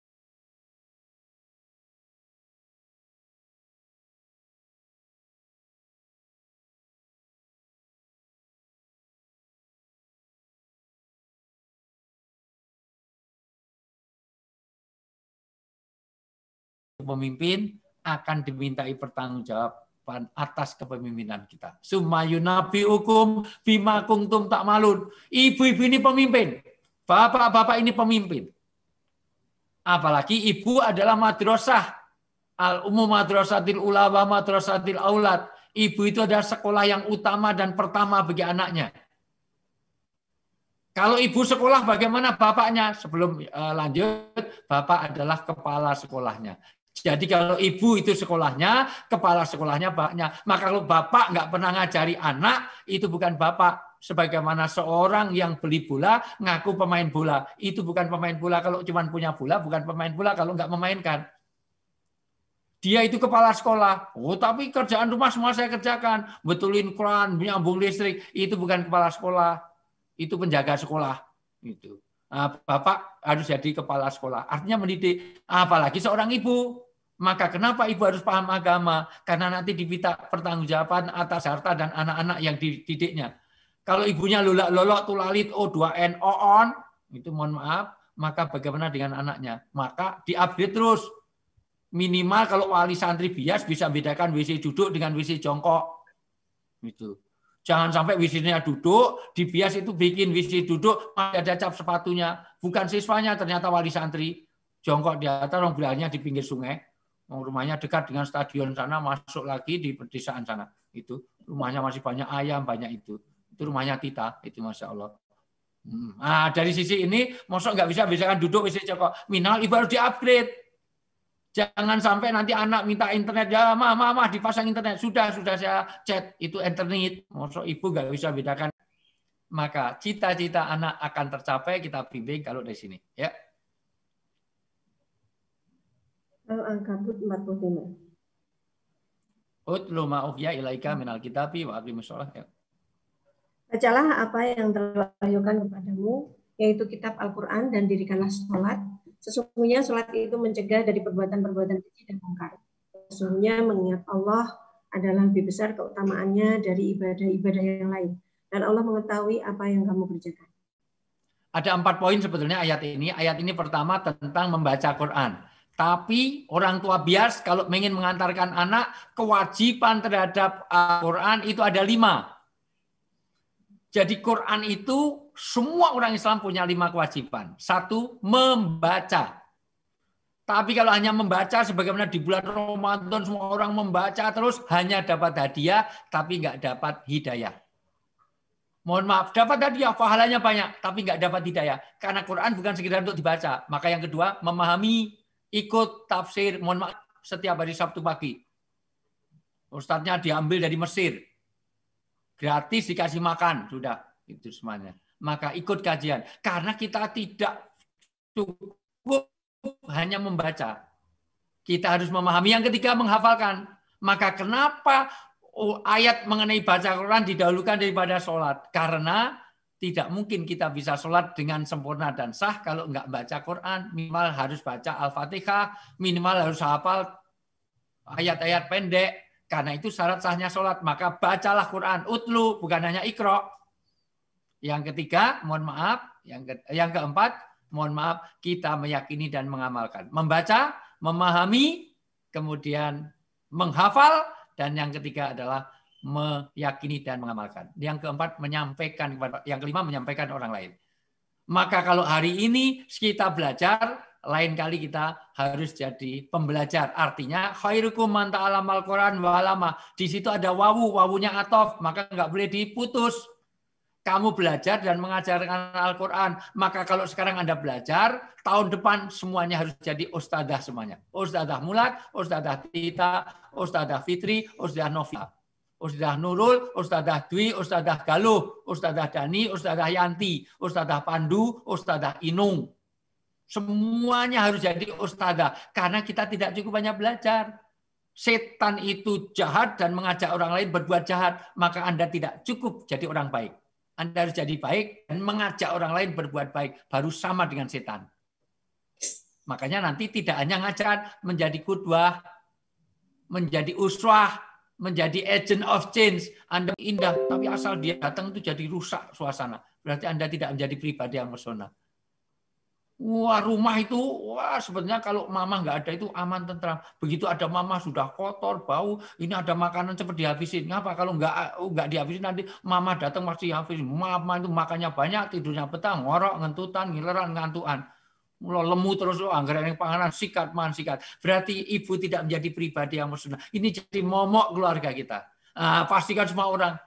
pemimpin akan dimintai pertanggungjawaban atas kepemimpinan kita. Sumayunabiukum bima kuntum ta'malun. Ibu-ibu ini pemimpin. Bapak-bapak ini pemimpin. Apalagi ibu adalah madrasah. Al-umum madrasatil ula wa madrasatil aulad. Ibu itu adalah sekolah yang utama dan pertama bagi anaknya. Kalau ibu sekolah bagaimana bapaknya? Sebelum lanjut, bapak adalah kepala sekolahnya. Jadi kalau ibu itu sekolahnya, kepala sekolahnya bapaknya. Maka kalau bapak nggak pernah ngajari anak, itu bukan bapak. Sebagaimana seorang yang beli bola, ngaku pemain bola. Itu bukan pemain bola. Kalau cuma punya bola, bukan pemain bola kalau nggak memainkan. Dia itu kepala sekolah. Oh, tapi kerjaan rumah semua saya kerjakan. Betulin keran, nyambung listrik. Itu bukan kepala sekolah. Itu penjaga sekolah. Itu. Nah, bapak harus jadi kepala sekolah. Artinya mendidik. Apalagi seorang ibu. Maka kenapa ibu harus paham agama? Karena nanti diminta pertanggungjawaban atas harta dan anak-anak yang dididiknya. Kalau ibunya lolok tulalit O2N on, itu mohon maaf, maka bagaimana dengan anaknya? Maka diupdate terus. Minimal kalau wali santri bias bisa bedakan WC duduk dengan WC jongkok. Itu. Jangan sampai WC-nya duduk, di bias itu bikin WC duduk, masih ada cap sepatunya. Bukan siswanya, ternyata wali santri. Jongkok di atas, orang bilangnya di pinggir sungai. Rumahnya dekat dengan stadion sana, masuk lagi di pedesaan sana. Itu rumahnya masih banyak ayam, banyak itu. Itu rumahnya Tita, itu Masya Allah. Nah, dari sisi ini, masuk nggak bisa bedakan duduk WC jongkok. Minimal ibu harus di-upgrade. Jangan sampai nanti anak minta internet, ya mama dipasang internet. Sudah saya chat, itu internet. Masuk ibu nggak bisa bedakan. Maka cita-cita anak akan tercapai, kita bimbing kalau dari sini. Ya. Al-Ankabut 45. Utlu ma'ufiya ilaika minal kitabi wa aqimus shalah. Bacalah apa yang telah diwahyukan kepadamu, yaitu kitab Al-Quran, dan dirikanlah sholat. Sesungguhnya sholat itu mencegah dari perbuatan-perbuatan keji dan mungkar. Sesungguhnya mengingat Allah adalah lebih besar keutamaannya dari ibadah-ibadah yang lain. Dan Allah mengetahui apa yang kamu kerjakan. Ada 4 poin sebetulnya ayat ini. Ayat ini pertama tentang membaca Quran. Tapi orang tua bias kalau ingin mengantarkan anak, kewajiban terhadap Al-Quran itu ada 5. Jadi Quran itu semua orang Islam punya 5 kewajiban. 1, membaca. Tapi kalau hanya membaca, sebagaimana di bulan Ramadan semua orang membaca terus hanya dapat hadiah, tapi nggak dapat hidayah. Mohon maaf, dapat hadiah, pahalanya banyak, tapi nggak dapat hidayah. Karena Quran bukan sekedar untuk dibaca. Maka yang kedua, memahami, ikut tafsir, mohon maaf, setiap hari Sabtu pagi. Ustadznya diambil dari Mesir. Gratis dikasih makan, sudah. Itu semuanya. Maka ikut kajian. Karena kita tidak cukup hanya membaca. Kita harus memahami. Yang ketiga, menghafalkan. Maka kenapa ayat mengenai baca Quran didahulukan daripada sholat? Karena tidak mungkin kita bisa sholat dengan sempurna dan sah kalau nggak baca Quran. Minimal harus baca Al-Fatihah, minimal harus hafal ayat-ayat pendek. Karena itu syarat sahnya sholat. Maka bacalah Quran. Utlu, bukan hanya ikro. Yang ketiga, mohon maaf. Yang keempat, mohon maaf, kita meyakini dan mengamalkan. Membaca, memahami, kemudian menghafal, dan yang ketiga adalah meyakini dan mengamalkan. Yang keempat, menyampaikan kepada, yang kelima, menyampaikan orang lain. Maka kalau hari ini kita belajar, lain kali kita harus jadi pembelajar. Artinya khairukum man ta'allamal Qur'an wa 'allama. Di situ ada wawu, wawunya atof, maka nggak boleh diputus. Kamu belajar dan mengajarkan Al-Quran. Maka kalau sekarang Anda belajar, tahun depan semuanya harus jadi ustadzah semuanya. Ustadzah Mulat, Ustadzah Tita, Ustadzah Fitri, Ustadzah Novia, Ustadzah Nurul, Ustadzah Dwi, Ustadzah Galuh, Ustadzah Dani, Ustadzah Yanti, Ustadzah Pandu, Ustadzah Inung. Semuanya harus jadi ustadzah. Karena kita tidak cukup banyak belajar. Setan itu jahat dan mengajak orang lain berbuat jahat. Maka Anda tidak cukup jadi orang baik. Anda harus jadi baik dan mengajak orang lain berbuat baik. Baru sama dengan setan. Makanya nanti tidak hanya ngajak menjadi qudwah, menjadi uswah, menjadi agent of change. Anda indah, tapi asal dia datang itu jadi rusak suasana. Berarti Anda tidak menjadi pribadi yang pesona. Wah, rumah itu, wah sebenarnya kalau mama nggak ada itu aman, tentram. Begitu ada mama sudah kotor, bau, ini ada makanan cepat dihabisin. Ngapa? Kalau nggak dihabisin nanti mama datang pasti habisin. Mama itu makannya banyak, tidurnya petang, ngorok, ngentutan, ngileran, ngantuan. Mulai lemu terus, anggaran yang panganan, sikat, man, sikat. Berarti ibu tidak menjadi pribadi yang mesra. Ini jadi momok keluarga kita. Pastikan semua orang.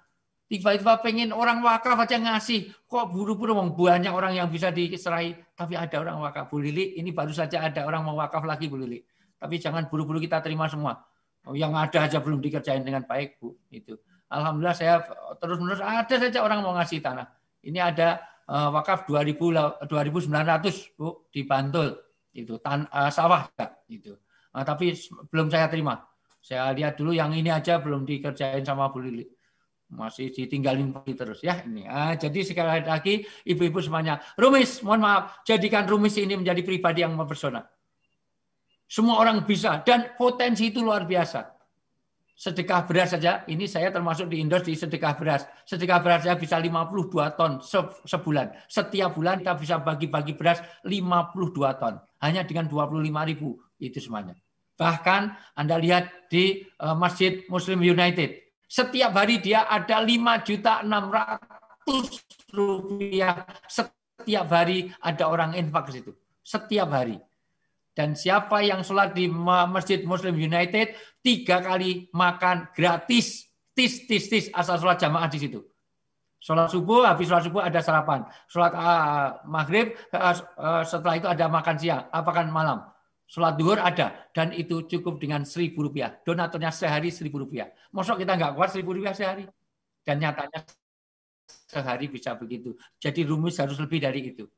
Tiba-tiba pengen orang wakaf aja ngasih. Kok buru-buru banyak orang yang bisa diserai. Tapi ada orang wakaf. Bu Lili, ini baru saja ada orang mau wakaf lagi, Bu Lili. Tapi jangan buru-buru kita terima semua. Yang ada aja belum dikerjain dengan baik, Bu. Itu. Alhamdulillah saya terus-menerus ada saja orang mau ngasih tanah. Ini ada wakaf 2.900, Bu, di Bantul. Itu sawah. Itu. Tapi belum saya terima. Saya lihat dulu yang ini aja belum dikerjain sama Bu Lili. Masih ditinggalin terus ya ini. Jadi sekali lagi ibu-ibu semuanya, Rumis, mohon maaf, jadikan Rumis ini menjadi pribadi yang mempesona. Semua orang bisa dan potensi itu luar biasa. Sedekah beras saja, ini saya termasuk di endorse di sedekah beras. Sedekah beras saya bisa 52 ton sebulan. Setiap bulan kita bisa bagi-bagi beras 52 ton. Hanya dengan 25.000 itu semuanya. Bahkan Anda lihat di Masjid Muslim United. Setiap hari dia ada 5.600.000 rupiah. Setiap hari ada orang infak ke situ. Setiap hari. Dan siapa yang sholat di Masjid Muslim United 3 kali makan gratis. Tis. Asal sholat jamaah di situ. Sholat subuh, habis sholat subuh ada sarapan. Sholat maghrib, setelah itu ada makan siang. Makan malam. Sholat duhur ada, dan itu cukup dengan 1.000 rupiah. Donaturnya sehari 1.000 rupiah. Mosok kita nggak kuat 1.000 rupiah sehari. Dan nyatanya sehari bisa begitu. Jadi rumus harus lebih dari itu.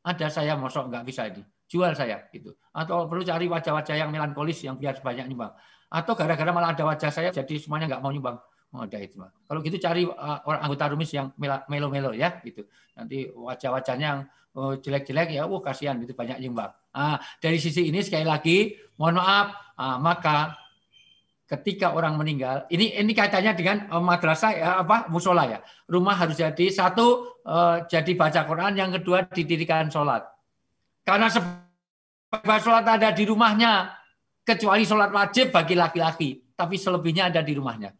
Ada saya mosok nggak bisa ini. Jual saya gitu. Atau perlu cari wajah-wajah yang melankolis yang biar banyak nyumbang. Atau gara-gara malah ada wajah saya jadi semuanya nggak mau nyumbang. Oh, ada itu. Kalau gitu cari orang anggota rumis yang melo-melo ya gitu. Nanti wajah-wajahnya yang jelek-jelek ya, kasihan itu banyak nyumbang. Dari sisi ini sekali lagi, mohon maaf, maka ketika orang meninggal, ini kaitannya dengan madrasah ya, musola ya. Rumah harus jadi satu jadi baca Quran, yang kedua didirikan sholat. Karena sebab sholat ada di rumahnya, kecuali sholat wajib bagi laki-laki, tapi selebihnya ada di rumahnya.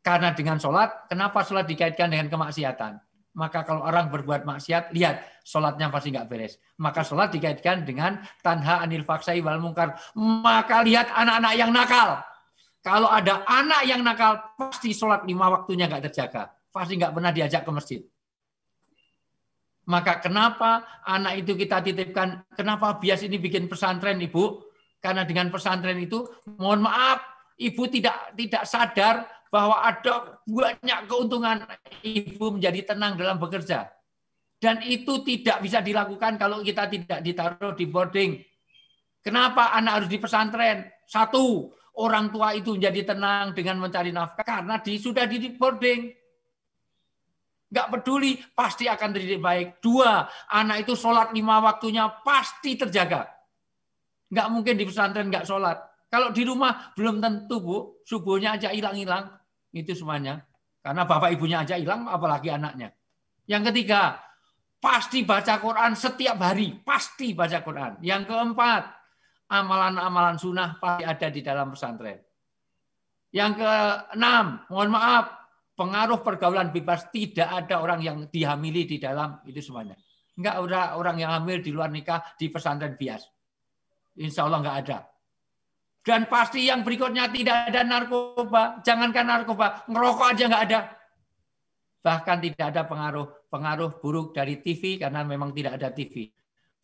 Karena dengan sholat, kenapa sholat dikaitkan dengan kemaksiatan? Maka kalau orang berbuat maksiat, lihat sholatnya pasti nggak beres. Maka sholat dikaitkan dengan tanha anil faksai wal mungkar. Maka lihat anak-anak yang nakal. Kalau ada anak yang nakal, pasti sholat 5 waktunya nggak terjaga. Pasti nggak pernah diajak ke masjid. Maka kenapa anak itu kita titipkan? Kenapa bias ini bikin pesantren, Ibu? Karena dengan pesantren itu, mohon maaf, Ibu tidak sadar bahwa ada banyak keuntungan ibu menjadi tenang dalam bekerja. Dan itu tidak bisa dilakukan kalau kita tidak ditaruh di boarding. Kenapa anak harus di pesantren? Satu, orang tua itu menjadi tenang dengan mencari nafkah karena sudah di boarding. Nggak peduli, pasti akan terdidik baik. 2, anak itu sholat 5 waktunya pasti terjaga. Nggak mungkin di pesantren nggak sholat. Kalau di rumah belum tentu, Bu. Subuhnya aja hilang-hilang. Itu semuanya. Karena bapak ibunya aja hilang, apalagi anaknya. Yang ketiga, pasti baca Quran setiap hari. Pasti baca Quran. Yang keempat, amalan-amalan sunnah pasti ada di dalam pesantren. Yang keenam, mohon maaf, pengaruh pergaulan bebas, tidak ada orang yang dihamili di dalam itu semuanya. Enggak ada orang yang hamil di luar nikah di pesantren bias. Insya Allah enggak ada. Dan pasti yang berikutnya tidak ada narkoba. Jangankan narkoba, ngerokok aja enggak ada. Bahkan tidak ada pengaruh buruk dari TV karena memang tidak ada TV.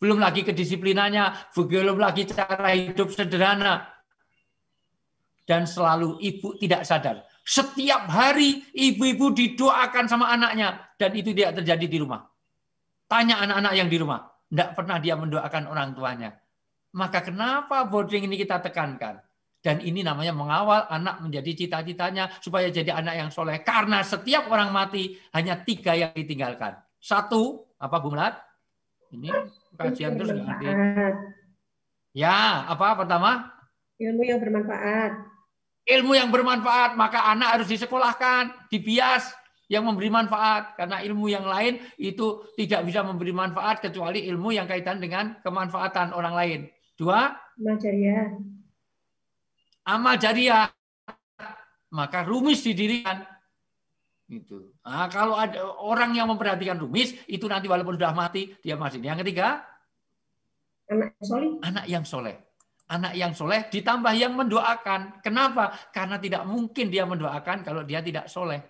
Belum lagi kedisiplinannya, belum lagi cara hidup sederhana. Dan selalu ibu tidak sadar. Setiap hari ibu-ibu didoakan sama anaknya. Dan itu tidak terjadi di rumah. Tanya anak-anak yang di rumah. Tidak pernah dia mendoakan orang tuanya. Maka kenapa boarding ini kita tekankan? Dan ini namanya mengawal anak menjadi cita-citanya. Supaya jadi anak yang soleh. Karena setiap orang mati hanya 3 yang ditinggalkan. 1, apa Bu Melat? Ini kajian terus nggak ada. Ya, apa pertama? Ilmu yang bermanfaat. Ilmu yang bermanfaat, maka anak harus disekolahkan, dibias yang memberi manfaat. Karena ilmu yang lain itu tidak bisa memberi manfaat kecuali ilmu yang kaitan dengan kemanfaatan orang lain. 2, Amal jariah. Amal jariah. Maka rumis didirikan. Itu. Nah, kalau ada orang yang memperhatikan rumis, itu nanti walaupun sudah mati, dia masih. Yang ketiga, Anak soleh. Anak yang soleh. Anak yang soleh ditambah yang mendoakan. Kenapa? Karena tidak mungkin dia mendoakan kalau dia tidak soleh.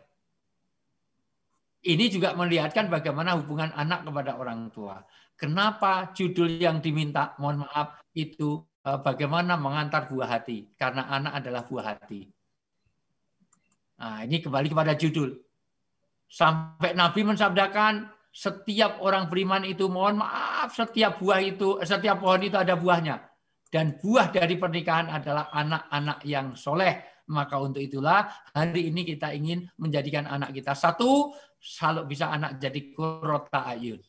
Ini juga melihatkan bagaimana hubungan anak kepada orang tua. Kenapa judul yang diminta, mohon maaf, itu bagaimana mengantar buah hati. Karena anak adalah buah hati. Nah, ini kembali kepada judul. Sampai Nabi mensabdakan, setiap orang beriman itu, mohon maaf, setiap pohon itu ada buahnya. Dan buah dari pernikahan adalah anak-anak yang soleh. Maka untuk itulah hari ini kita ingin menjadikan anak kita 1, kalau bisa anak jadi qurrata ayun.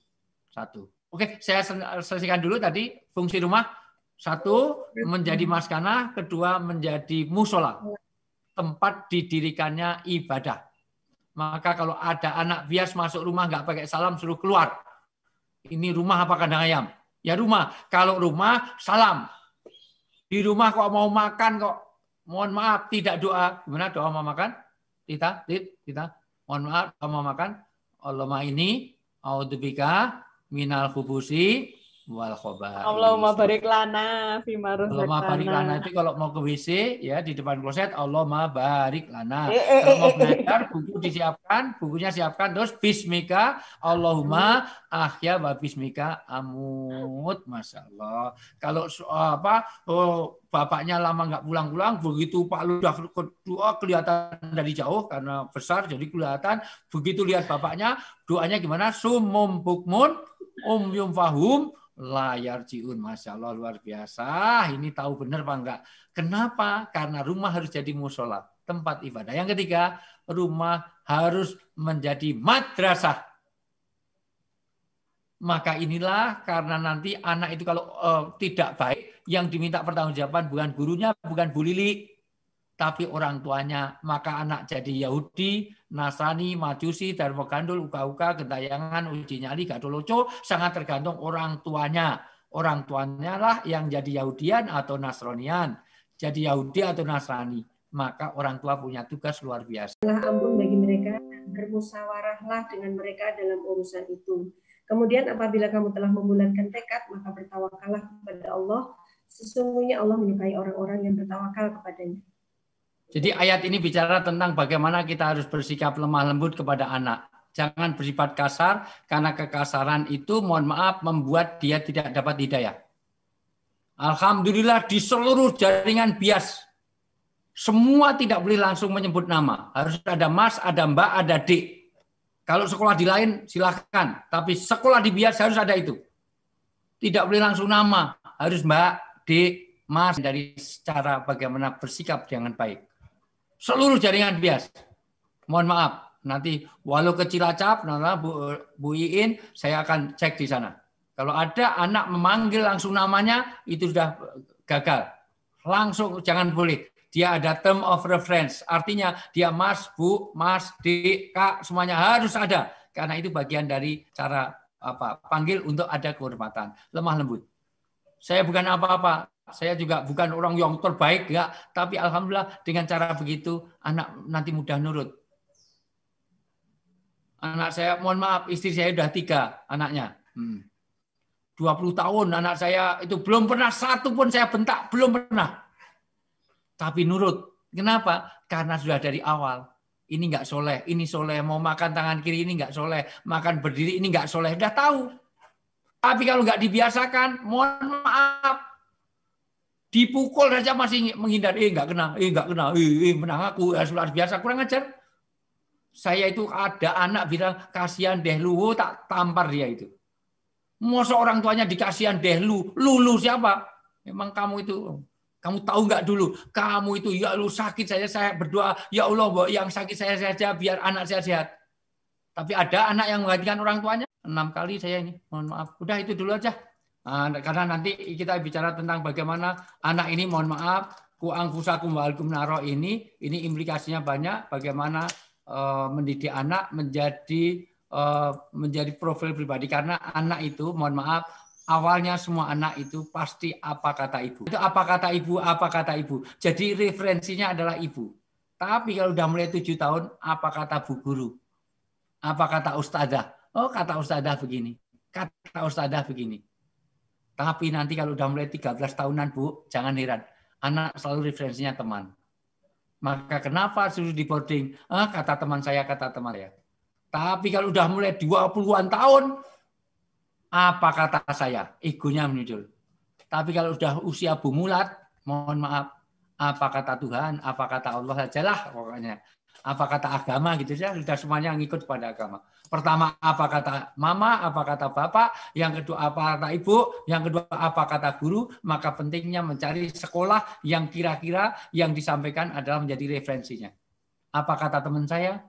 1. Oke, saya selesaikan dulu tadi fungsi rumah. 1, menjadi maskanah. 2, menjadi musola. Tempat didirikannya ibadah. Maka kalau ada anak bias masuk rumah nggak pakai salam, suruh keluar. Ini rumah apa kandang ayam? Ya rumah. Kalau rumah, salam. Di rumah kok mau makan kok, mohon maaf, tidak doa. Gimana doa mau makan? Kita. Mohon maaf, doa mau makan. Allahumma ini, a'udzubika minal khubusi wal khobaith. Allahumma barik lana fima razaqtana. Allahumma barik lana itu kalau mau ke WC ya di depan kloset Allahumma barik lana. Kalau mau belajar buku disiapkan, bukunya siapkan terus bismika Allahumma ahya wa bismika amut. Masyaallah. Kalau bapaknya lama nggak pulang-pulang, begitu Pak Ludah doa kelihatan dari jauh karena besar jadi kelihatan. Begitu lihat bapaknya, doanya gimana? Summum bukmun yum fahum layar jiun. Masya Allah, luar biasa. Ini tahu benar Pak enggak? Kenapa? Karena rumah harus jadi musola, tempat ibadah. Yang ketiga, rumah harus menjadi madrasah. Maka inilah karena nanti anak itu kalau tidak baik, yang diminta pertanggungjawaban bukan gurunya, bukan Bu Lili, tapi orang tuanya. Maka anak jadi Yahudi, Nasrani, Majusi, Dharma Gandul, Uka-Uka, Gentayangan, Uji Nyali, Gadoloco, sangat tergantung orang tuanya. Orang tuanya lah yang jadi Yahudian atau Nasronian. Jadi Yahudi atau Nasrani. Maka orang tua punya tugas luar biasa. Ampun bagi mereka, bermusyawarahlah dengan mereka dalam urusan itu. Kemudian apabila kamu telah membulatkan tekad, maka bertawakallah kepada Allah. Sesungguhnya Allah menyukai orang-orang yang bertawakal kepadanya. Jadi ayat ini bicara tentang bagaimana kita harus bersikap lemah lembut kepada anak. Jangan bersifat kasar, karena kekasaran itu, mohon maaf, membuat dia tidak dapat hidayah. Alhamdulillah di seluruh jaringan bias, semua tidak boleh langsung menyebut nama. Harus ada mas, ada mbak, ada dik. Kalau sekolah di lain silahkan, tapi sekolah di bias harus ada itu. Tidak boleh langsung nama, harus mbak, dik, mas, dari cara bagaimana bersikap dengan baik. Seluruh jaringan bias. Mohon maaf, nanti walau ke Cilacap, Bu Iin, saya akan cek di sana. Kalau ada anak memanggil langsung namanya, itu sudah gagal. Langsung jangan boleh. Dia ada term of reference. Artinya dia mas, bu, mas, dik, kak, semuanya harus ada. Karena itu bagian dari cara panggil untuk ada kehormatan. Lemah lembut. Saya bukan apa-apa. Saya juga bukan orang yang terbaik, enggak. Tapi alhamdulillah dengan cara begitu anak nanti mudah nurut. Anak saya, mohon maaf, istri saya udah 3 anaknya. 20 tahun anak saya itu belum pernah satu pun saya bentak, belum pernah. Tapi nurut. Kenapa? Karena sudah dari awal. Ini enggak soleh, ini soleh. Mau makan tangan kiri ini enggak soleh. Makan berdiri ini enggak soleh. Udah tahu. Tapi kalau enggak dibiasakan, mohon maaf. Dipukul saja masih menghindar. Enggak kena, menang aku. Ya, sudah biasa, kurang ajar. Saya itu ada anak bilang, kasihan deh lu, tak tampar dia itu. Masa orang tuanya dikasihan deh lu. Lulu siapa? Memang kamu itu. Kamu tahu nggak dulu? Kamu itu, ya lu sakit saya berdoa, ya Allah, yang sakit saya saja biar anak saya sehat. Tapi ada anak yang menggantikan orang tuanya. 6 kali saya ini, mohon maaf. Udah itu dulu aja. Karena nanti kita bicara tentang bagaimana anak ini, mohon maaf, ku angfusakum wa alaikum naro ini implikasinya banyak. Bagaimana mendidik anak menjadi profil pribadi. Karena anak itu, mohon maaf, awalnya semua anak itu pasti apa kata ibu. Itu apa kata ibu, apa kata ibu. Jadi referensinya adalah ibu. Tapi kalau udah mulai 7 tahun, apa kata bu guru? Apa kata ustadzah? Oh, kata ustadzah begini. Kata ustadzah begini. Tapi nanti kalau udah mulai 13 tahunan, Bu, jangan heran. Anak selalu referensinya teman. Maka kenapa suruh di boarding? Kata teman saya, kata teman saya. Tapi kalau udah mulai 20-an tahun, apa kata saya? Egonya muncul. Tapi kalau udah usia bumulat, mohon maaf, apa kata Tuhan, apa kata Allah sajalah pokoknya. Apa kata agama gitu saja, sudah semuanya ngikut pada agama. Pertama apa kata mama, apa kata bapak, yang kedua apa kata ibu, yang kedua apa kata guru, maka pentingnya mencari sekolah yang kira-kira yang disampaikan adalah menjadi referensinya. Apa kata teman saya?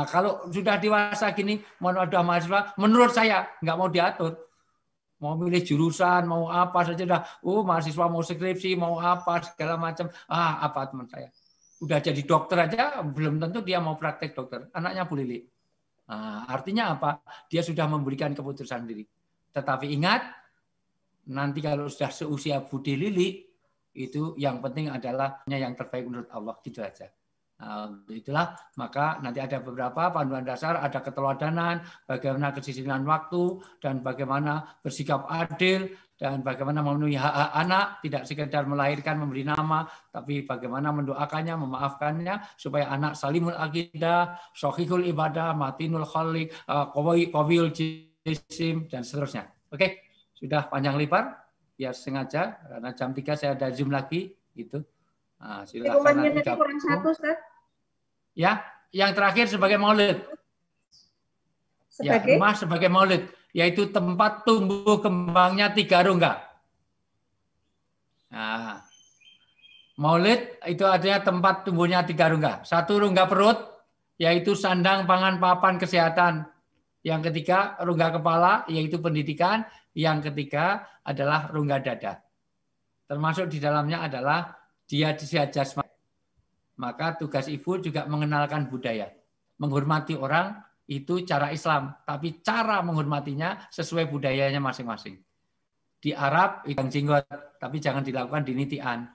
Kalau sudah dewasa gini, mohon ada mahasiswa, menurut saya nggak mau diatur. Mau milih jurusan, mau apa saja dah. Mahasiswa mau skripsi, mau apa segala macam. Apa teman saya? Udah jadi dokter aja, belum tentu dia mau praktek dokter. Anaknya Bu Lili. Artinya apa? Dia sudah memberikan keputusan diri. Tetapi ingat, nanti kalau sudah seusia Bu Lili, itu yang penting adalah yang terbaik menurut Allah. Gitu aja. Itulah, maka nanti ada beberapa panduan dasar, ada keteladanan, bagaimana kesisinan waktu, dan bagaimana bersikap adil, dan bagaimana memenuhi hak-hak anak, tidak sekedar melahirkan, memberi nama, tapi bagaimana mendoakannya, memaafkannya, supaya anak salimul akidah, sohihul ibadah, matinul khalik, qawiyul jisim, dan seterusnya. Oke, sudah panjang lebar, biar sengaja, karena jam 3 saya ada Zoom lagi, gitu. Silakan nanti kurang 1, Ustaz. Ya, yang terakhir sebagai maulid. Ya, rumah sebagai maulid, yaitu tempat tumbuh kembangnya 3 rongga. Maulid itu artinya tempat tumbuhnya 3 rongga. 1 rongga perut, yaitu sandang, pangan, papan, kesehatan. Yang ketiga, rongga kepala, yaitu pendidikan. Yang ketiga adalah rongga dada. Termasuk di dalamnya adalah dia sehat jasmani. Maka tugas ibu juga mengenalkan budaya. Menghormati orang itu cara Islam, tapi cara menghormatinya sesuai budayanya masing-masing. Di Arab ikan jenggot, tapi jangan dilakukan di nitian.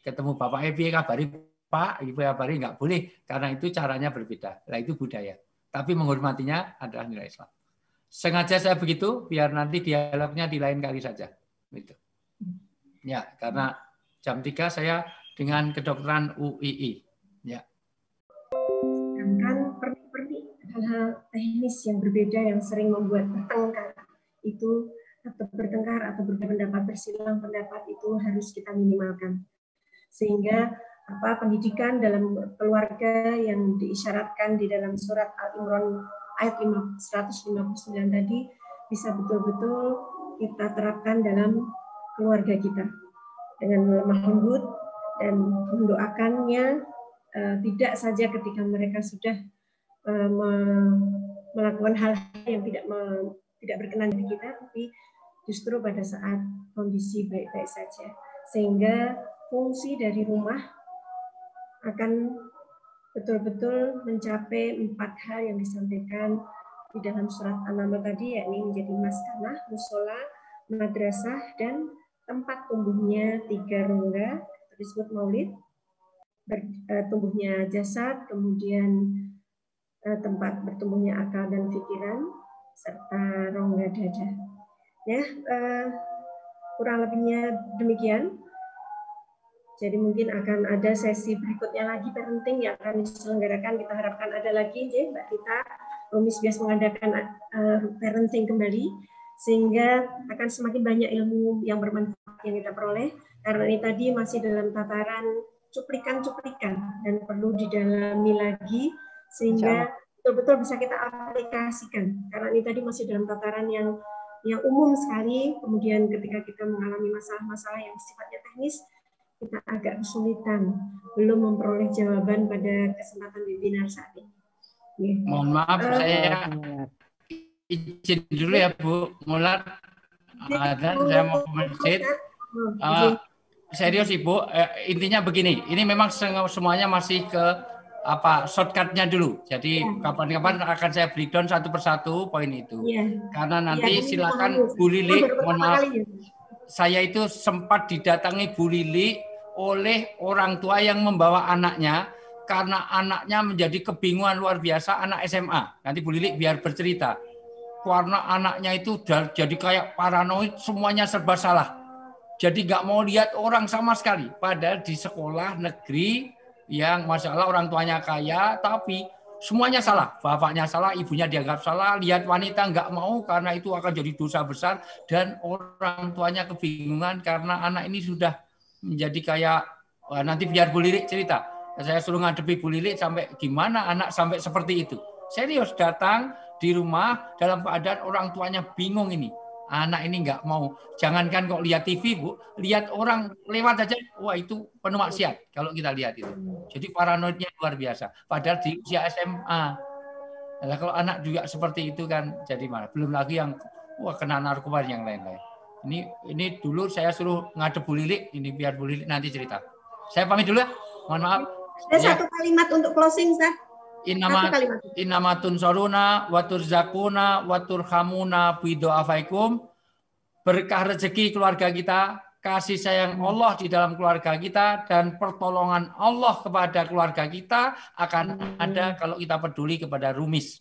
Ketemu Bapak Ebi, kabari Pak, Ibu kabari nggak boleh, karena itu caranya berbeda. Nah itu budaya. Tapi menghormatinya adalah nilai Islam. Sengaja saya begitu, biar nanti dialognya di lain kali saja. Gitu. Ya, karena jam 3 saya dengan kedokteran UII. Ya. Sedangkan pernik-pernik hal-hal teknis yang berbeda yang sering membuat bertengkar itu atau bertengkar atau berbeda pendapat, bersilang pendapat itu harus kita minimalkan. Sehingga pendidikan dalam keluarga yang diisyaratkan di dalam surat Al-Imran ayat 159 tadi bisa betul-betul kita terapkan dalam keluarga kita dengan lemah lembut dan mendoakannya tidak saja ketika mereka sudah melakukan hal-hal yang tidak berkenan di kita, tapi justru pada saat kondisi baik-baik saja, sehingga fungsi dari rumah akan betul-betul mencapai 4 hal yang disampaikan di dalam surat An-Naml tadi, yakni menjadi maskanah, musola, madrasah, dan tempat tumbuhnya 3 rongga disebut maulid, tumbuhnya jasad, kemudian tempat bertumbuhnya akal dan pikiran, serta rongga dada. Ya, kurang lebihnya demikian. Jadi mungkin akan ada sesi berikutnya lagi parenting yang akan diselenggarakan. Kita harapkan ada lagi, ya, Mbak Tita. Rumis biasa mengadakan parenting kembali, sehingga akan semakin banyak ilmu yang bermanfaat yang kita peroleh. Karena ini tadi masih dalam tataran cuplikan-cuplikan dan perlu didalami lagi sehingga betul-betul bisa kita aplikasikan. Karena ini tadi masih dalam tataran yang umum sekali. Kemudian ketika kita mengalami masalah-masalah yang sifatnya teknis, kita agak kesulitan belum memperoleh jawaban pada kesempatan webinar saat ini. Mohon maaf, saya izin dulu ya Bu Mulat. Saya mau ke masjid. Serius Ibu, intinya begini. Ini memang semuanya masih ke shortcutnya dulu. Jadi kapan-kapan akan saya breakdown satu persatu poin itu. Karena nanti silakan Bu Lili. Mohon maaf, saya itu sempat didatangi Bu Lili oleh orang tua yang membawa anaknya karena anaknya menjadi kebingungan luar biasa, anak SMA. Nanti Bu Lili biar bercerita. Karena anaknya itu jadi kayak paranoid, semuanya serba salah. Jadi nggak mau lihat orang sama sekali. Padahal di sekolah negeri yang masalah orang tuanya kaya, tapi semuanya salah. Bapaknya salah, ibunya dianggap salah. Lihat wanita nggak mau karena itu akan jadi dosa besar. Dan orang tuanya kebingungan karena anak ini sudah menjadi kayak, nanti biar Bu Lili cerita. Saya suruh ngadepi Bu Lili sampai gimana anak sampai seperti itu. Serius datang di rumah dalam keadaan orang tuanya bingung ini. Anak ini nggak mau. Jangankan kok lihat TV, Bu. Lihat orang lewat aja, wah itu penuh maksiat kalau kita lihat itu. Jadi paranoidnya luar biasa. Padahal di usia SMA. Nah, kalau anak juga seperti itu kan jadi malah. Belum lagi yang kena narkoba yang lain-lain. Ini dulu saya suruh ngadep Bu Lili, ini biar Bu Lili nanti cerita. Saya pamit dulu ya. Mohon maaf. Ada satu kalimat untuk closing, Ustaz. Innamatun soruna watur zakuna watur hamuna bido'afaikum. Berkah rezeki keluarga kita, kasih sayang Allah di dalam keluarga kita, dan pertolongan Allah kepada keluarga kita akan ada kalau kita peduli kepada rumis.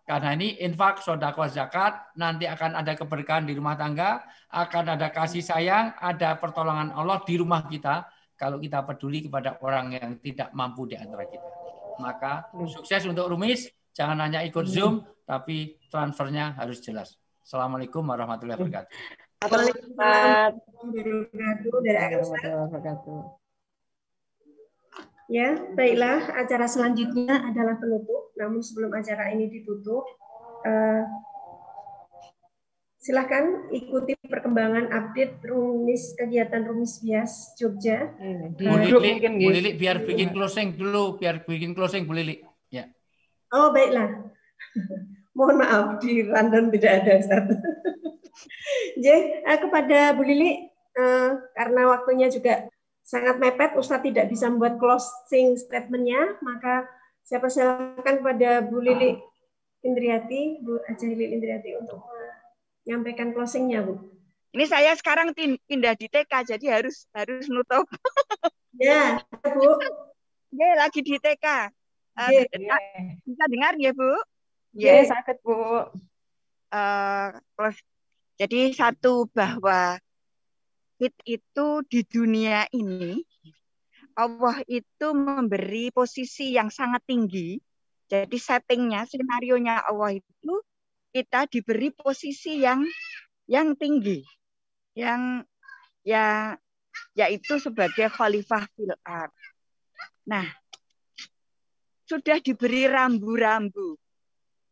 Karena ini infak, sedekah, zakat, nanti akan ada keberkahan di rumah tangga, akan ada kasih sayang, ada pertolongan Allah di rumah kita kalau kita peduli kepada orang yang tidak mampu di antara kita. Maka sukses untuk rumis, jangan hanya ikut Zoom, tapi transfernya harus jelas. Assalamualaikum warahmatullahi wabarakatuh. Ya, baiklah. Acara selanjutnya adalah penutup. Namun sebelum acara ini ditutup, silakan ikuti perkembangan update kegiatan Rumis Bias Jogja. Bu Lili biar bikin closing dulu, Bu Lili. Ya. Oh, baiklah. Mohon maaf, di London tidak ada, Ustaz. Jadi, kepada Bu Lili, karena waktunya juga sangat mepet, Ustaz tidak bisa membuat closing statement-nya, maka saya persilakan kepada Bu Lili Indriati, Bu Haja Lili Indriati untuk menyampaikan closing-nya, Bu. Ini saya sekarang pindah di TK, jadi harus nutup. Ya, Bu. Ya, lagi di TK. Bisa dengar ya, Bu? Ya, sakit, Bu. Jadi satu, bahwa itu di dunia ini Allah itu memberi posisi yang sangat tinggi. Jadi settingnya, skenarionya Allah itu kita diberi posisi yang tinggi, yang yaitu sebagai khalifah fil ardh. Nah, sudah diberi rambu-rambu.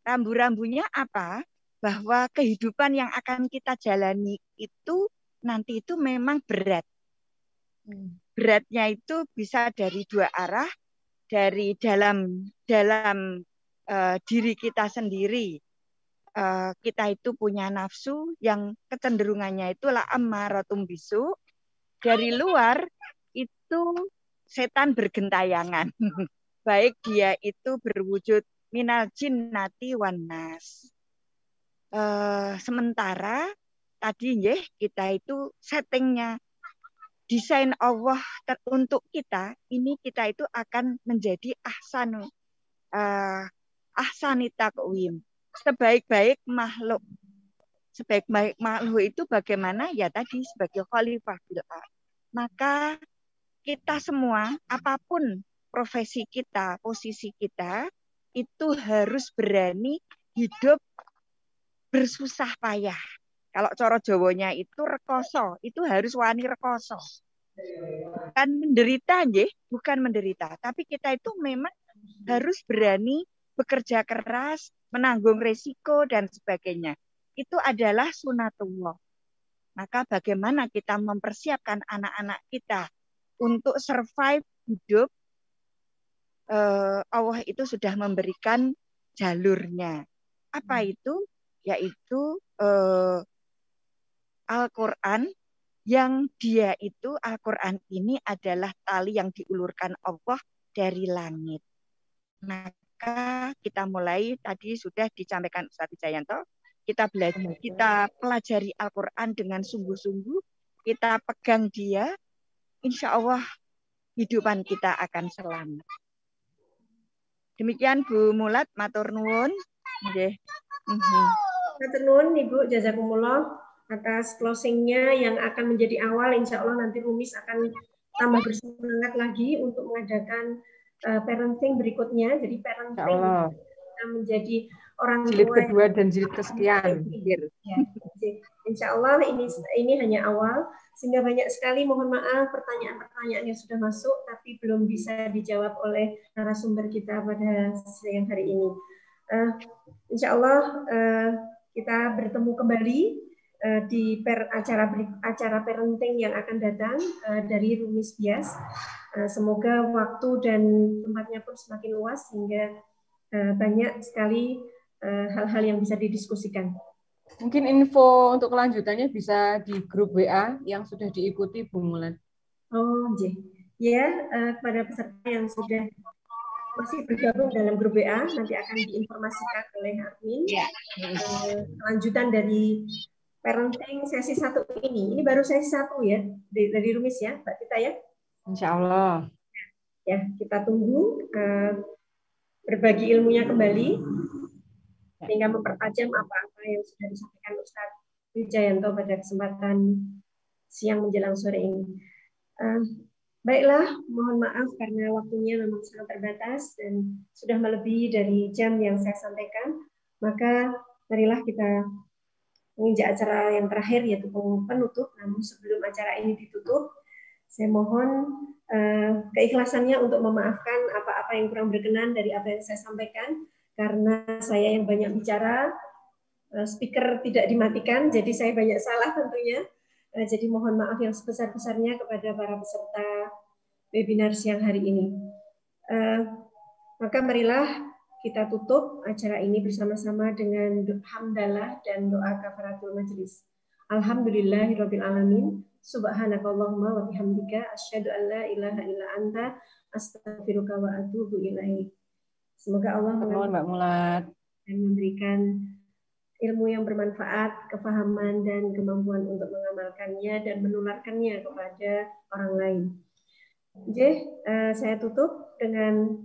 Rambu-rambunya apa? Bahwa kehidupan yang akan kita jalani itu nanti itu memang berat. Beratnya itu bisa dari dua arah, dari dalam diri kita sendiri. Kita itu punya nafsu yang kecenderungannya itulah ammaratum bisu. Dari luar itu setan bergentayangan. Baik dia itu berwujud minal jinnati wan nas. Sementara tadi nggih, kita itu settingnya desain Allah untuk kita, ini kita itu akan menjadi ahsanita taqwim, sebaik-baik makhluk. Sebaik-baik makhluk itu bagaimana? Ya tadi sebagai khalifah fil ardh. Maka kita semua, apapun profesi kita, posisi kita, itu harus berani hidup bersusah payah. Kalau coro Jawanya itu rekoso, itu harus wani rekoso. Bukan menderita, bukan menderita. Tapi kita itu memang harus berani bekerja keras, menanggung resiko dan sebagainya. Itu adalah sunatullah. Maka bagaimana kita mempersiapkan anak-anak kita untuk survive hidup, Allah itu sudah memberikan jalurnya. Apa itu? Yaitu Al-Quran, yang dia itu Al-Quran ini adalah tali yang diulurkan Allah dari langit. Maka kita mulai, tadi sudah disampaikan Ustaz Wijayanto, kita pelajari Al-Quran dengan sungguh-sungguh, kita pegang dia, insya Allah hidupan kita akan selamat. Demikian Bu Mulat, matur nuwun. Nggih. Matur nuwun Ibu, jazakumullah atas closing-nya yang akan menjadi awal. Insya Allah nanti Rumis akan tambah bersemangat lagi untuk mengadakan parenting berikutnya. Jadi parenting menjadi orang jilid tua kedua dan jilid kesekian. Ya, insya Allah ini hanya awal, sehingga banyak sekali mohon maaf pertanyaan-pertanyaan yang sudah masuk tapi belum bisa dijawab oleh narasumber kita pada siang hari ini. Insya Allah kita bertemu kembali di acara parenting yang akan datang dari Rumis Bias. Semoga waktu dan tempatnya pun semakin luas sehingga banyak sekali hal-hal yang bisa didiskusikan. Mungkin info untuk kelanjutannya bisa di grup WA yang sudah diikuti Bu Mulan. Oh, ya, kepada peserta yang sudah masih bergabung dalam grup WA nanti akan diinformasikan oleh admin kelanjutan dari parenting sesi 1 ini. Ini baru sesi 1 ya dari Rumis ya, Mbak Tita ya. Insya Allah. Ya, kita tunggu berbagi ilmunya kembali sehingga mempertajam apa-apa yang sudah disampaikan Ustadz Wijayanto pada kesempatan siang menjelang sore ini. Baiklah, mohon maaf karena waktunya memang sangat terbatas dan sudah melebihi dari jam yang saya sampaikan. Maka marilah kita menginjak acara yang terakhir, yaitu penutup. Namun sebelum acara ini ditutup, saya mohon keikhlasannya untuk memaafkan apa-apa yang kurang berkenan dari apa yang saya sampaikan, karena saya yang banyak bicara, speaker tidak dimatikan, jadi saya banyak salah tentunya. Jadi mohon maaf yang sebesar-besarnya kepada para peserta webinar siang hari ini. Maka marilah kita tutup acara ini bersama-sama dengan hamdalah dan doa kafaratul majelis. Alhamdulillahirabbil alamin. Subhanakallahumma wa bihamdika asyhadu an la ilaha illa anta astaghfiruka wa atubu ilaik. Semoga Allah Mbak dan memberikan ilmu yang bermanfaat, kefahaman dan kemampuan untuk mengamalkannya dan menularkannya kepada orang lain. Oke, saya tutup dengan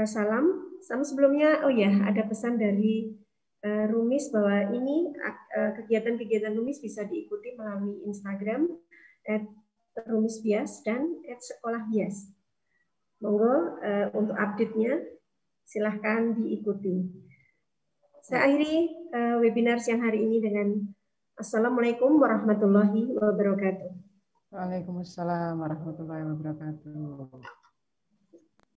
salam. Sama sebelumnya, oh ya, ada pesan dari Rumis bahwa ini kegiatan-kegiatan Rumis bisa diikuti melalui Instagram @rumisbias dan @sekolahbias. Monggo untuk update-nya silahkan diikuti. Saya akhiri webinar siang hari ini dengan Assalamualaikum warahmatullahi wabarakatuh. Waalaikumsalam warahmatullahi wabarakatuh.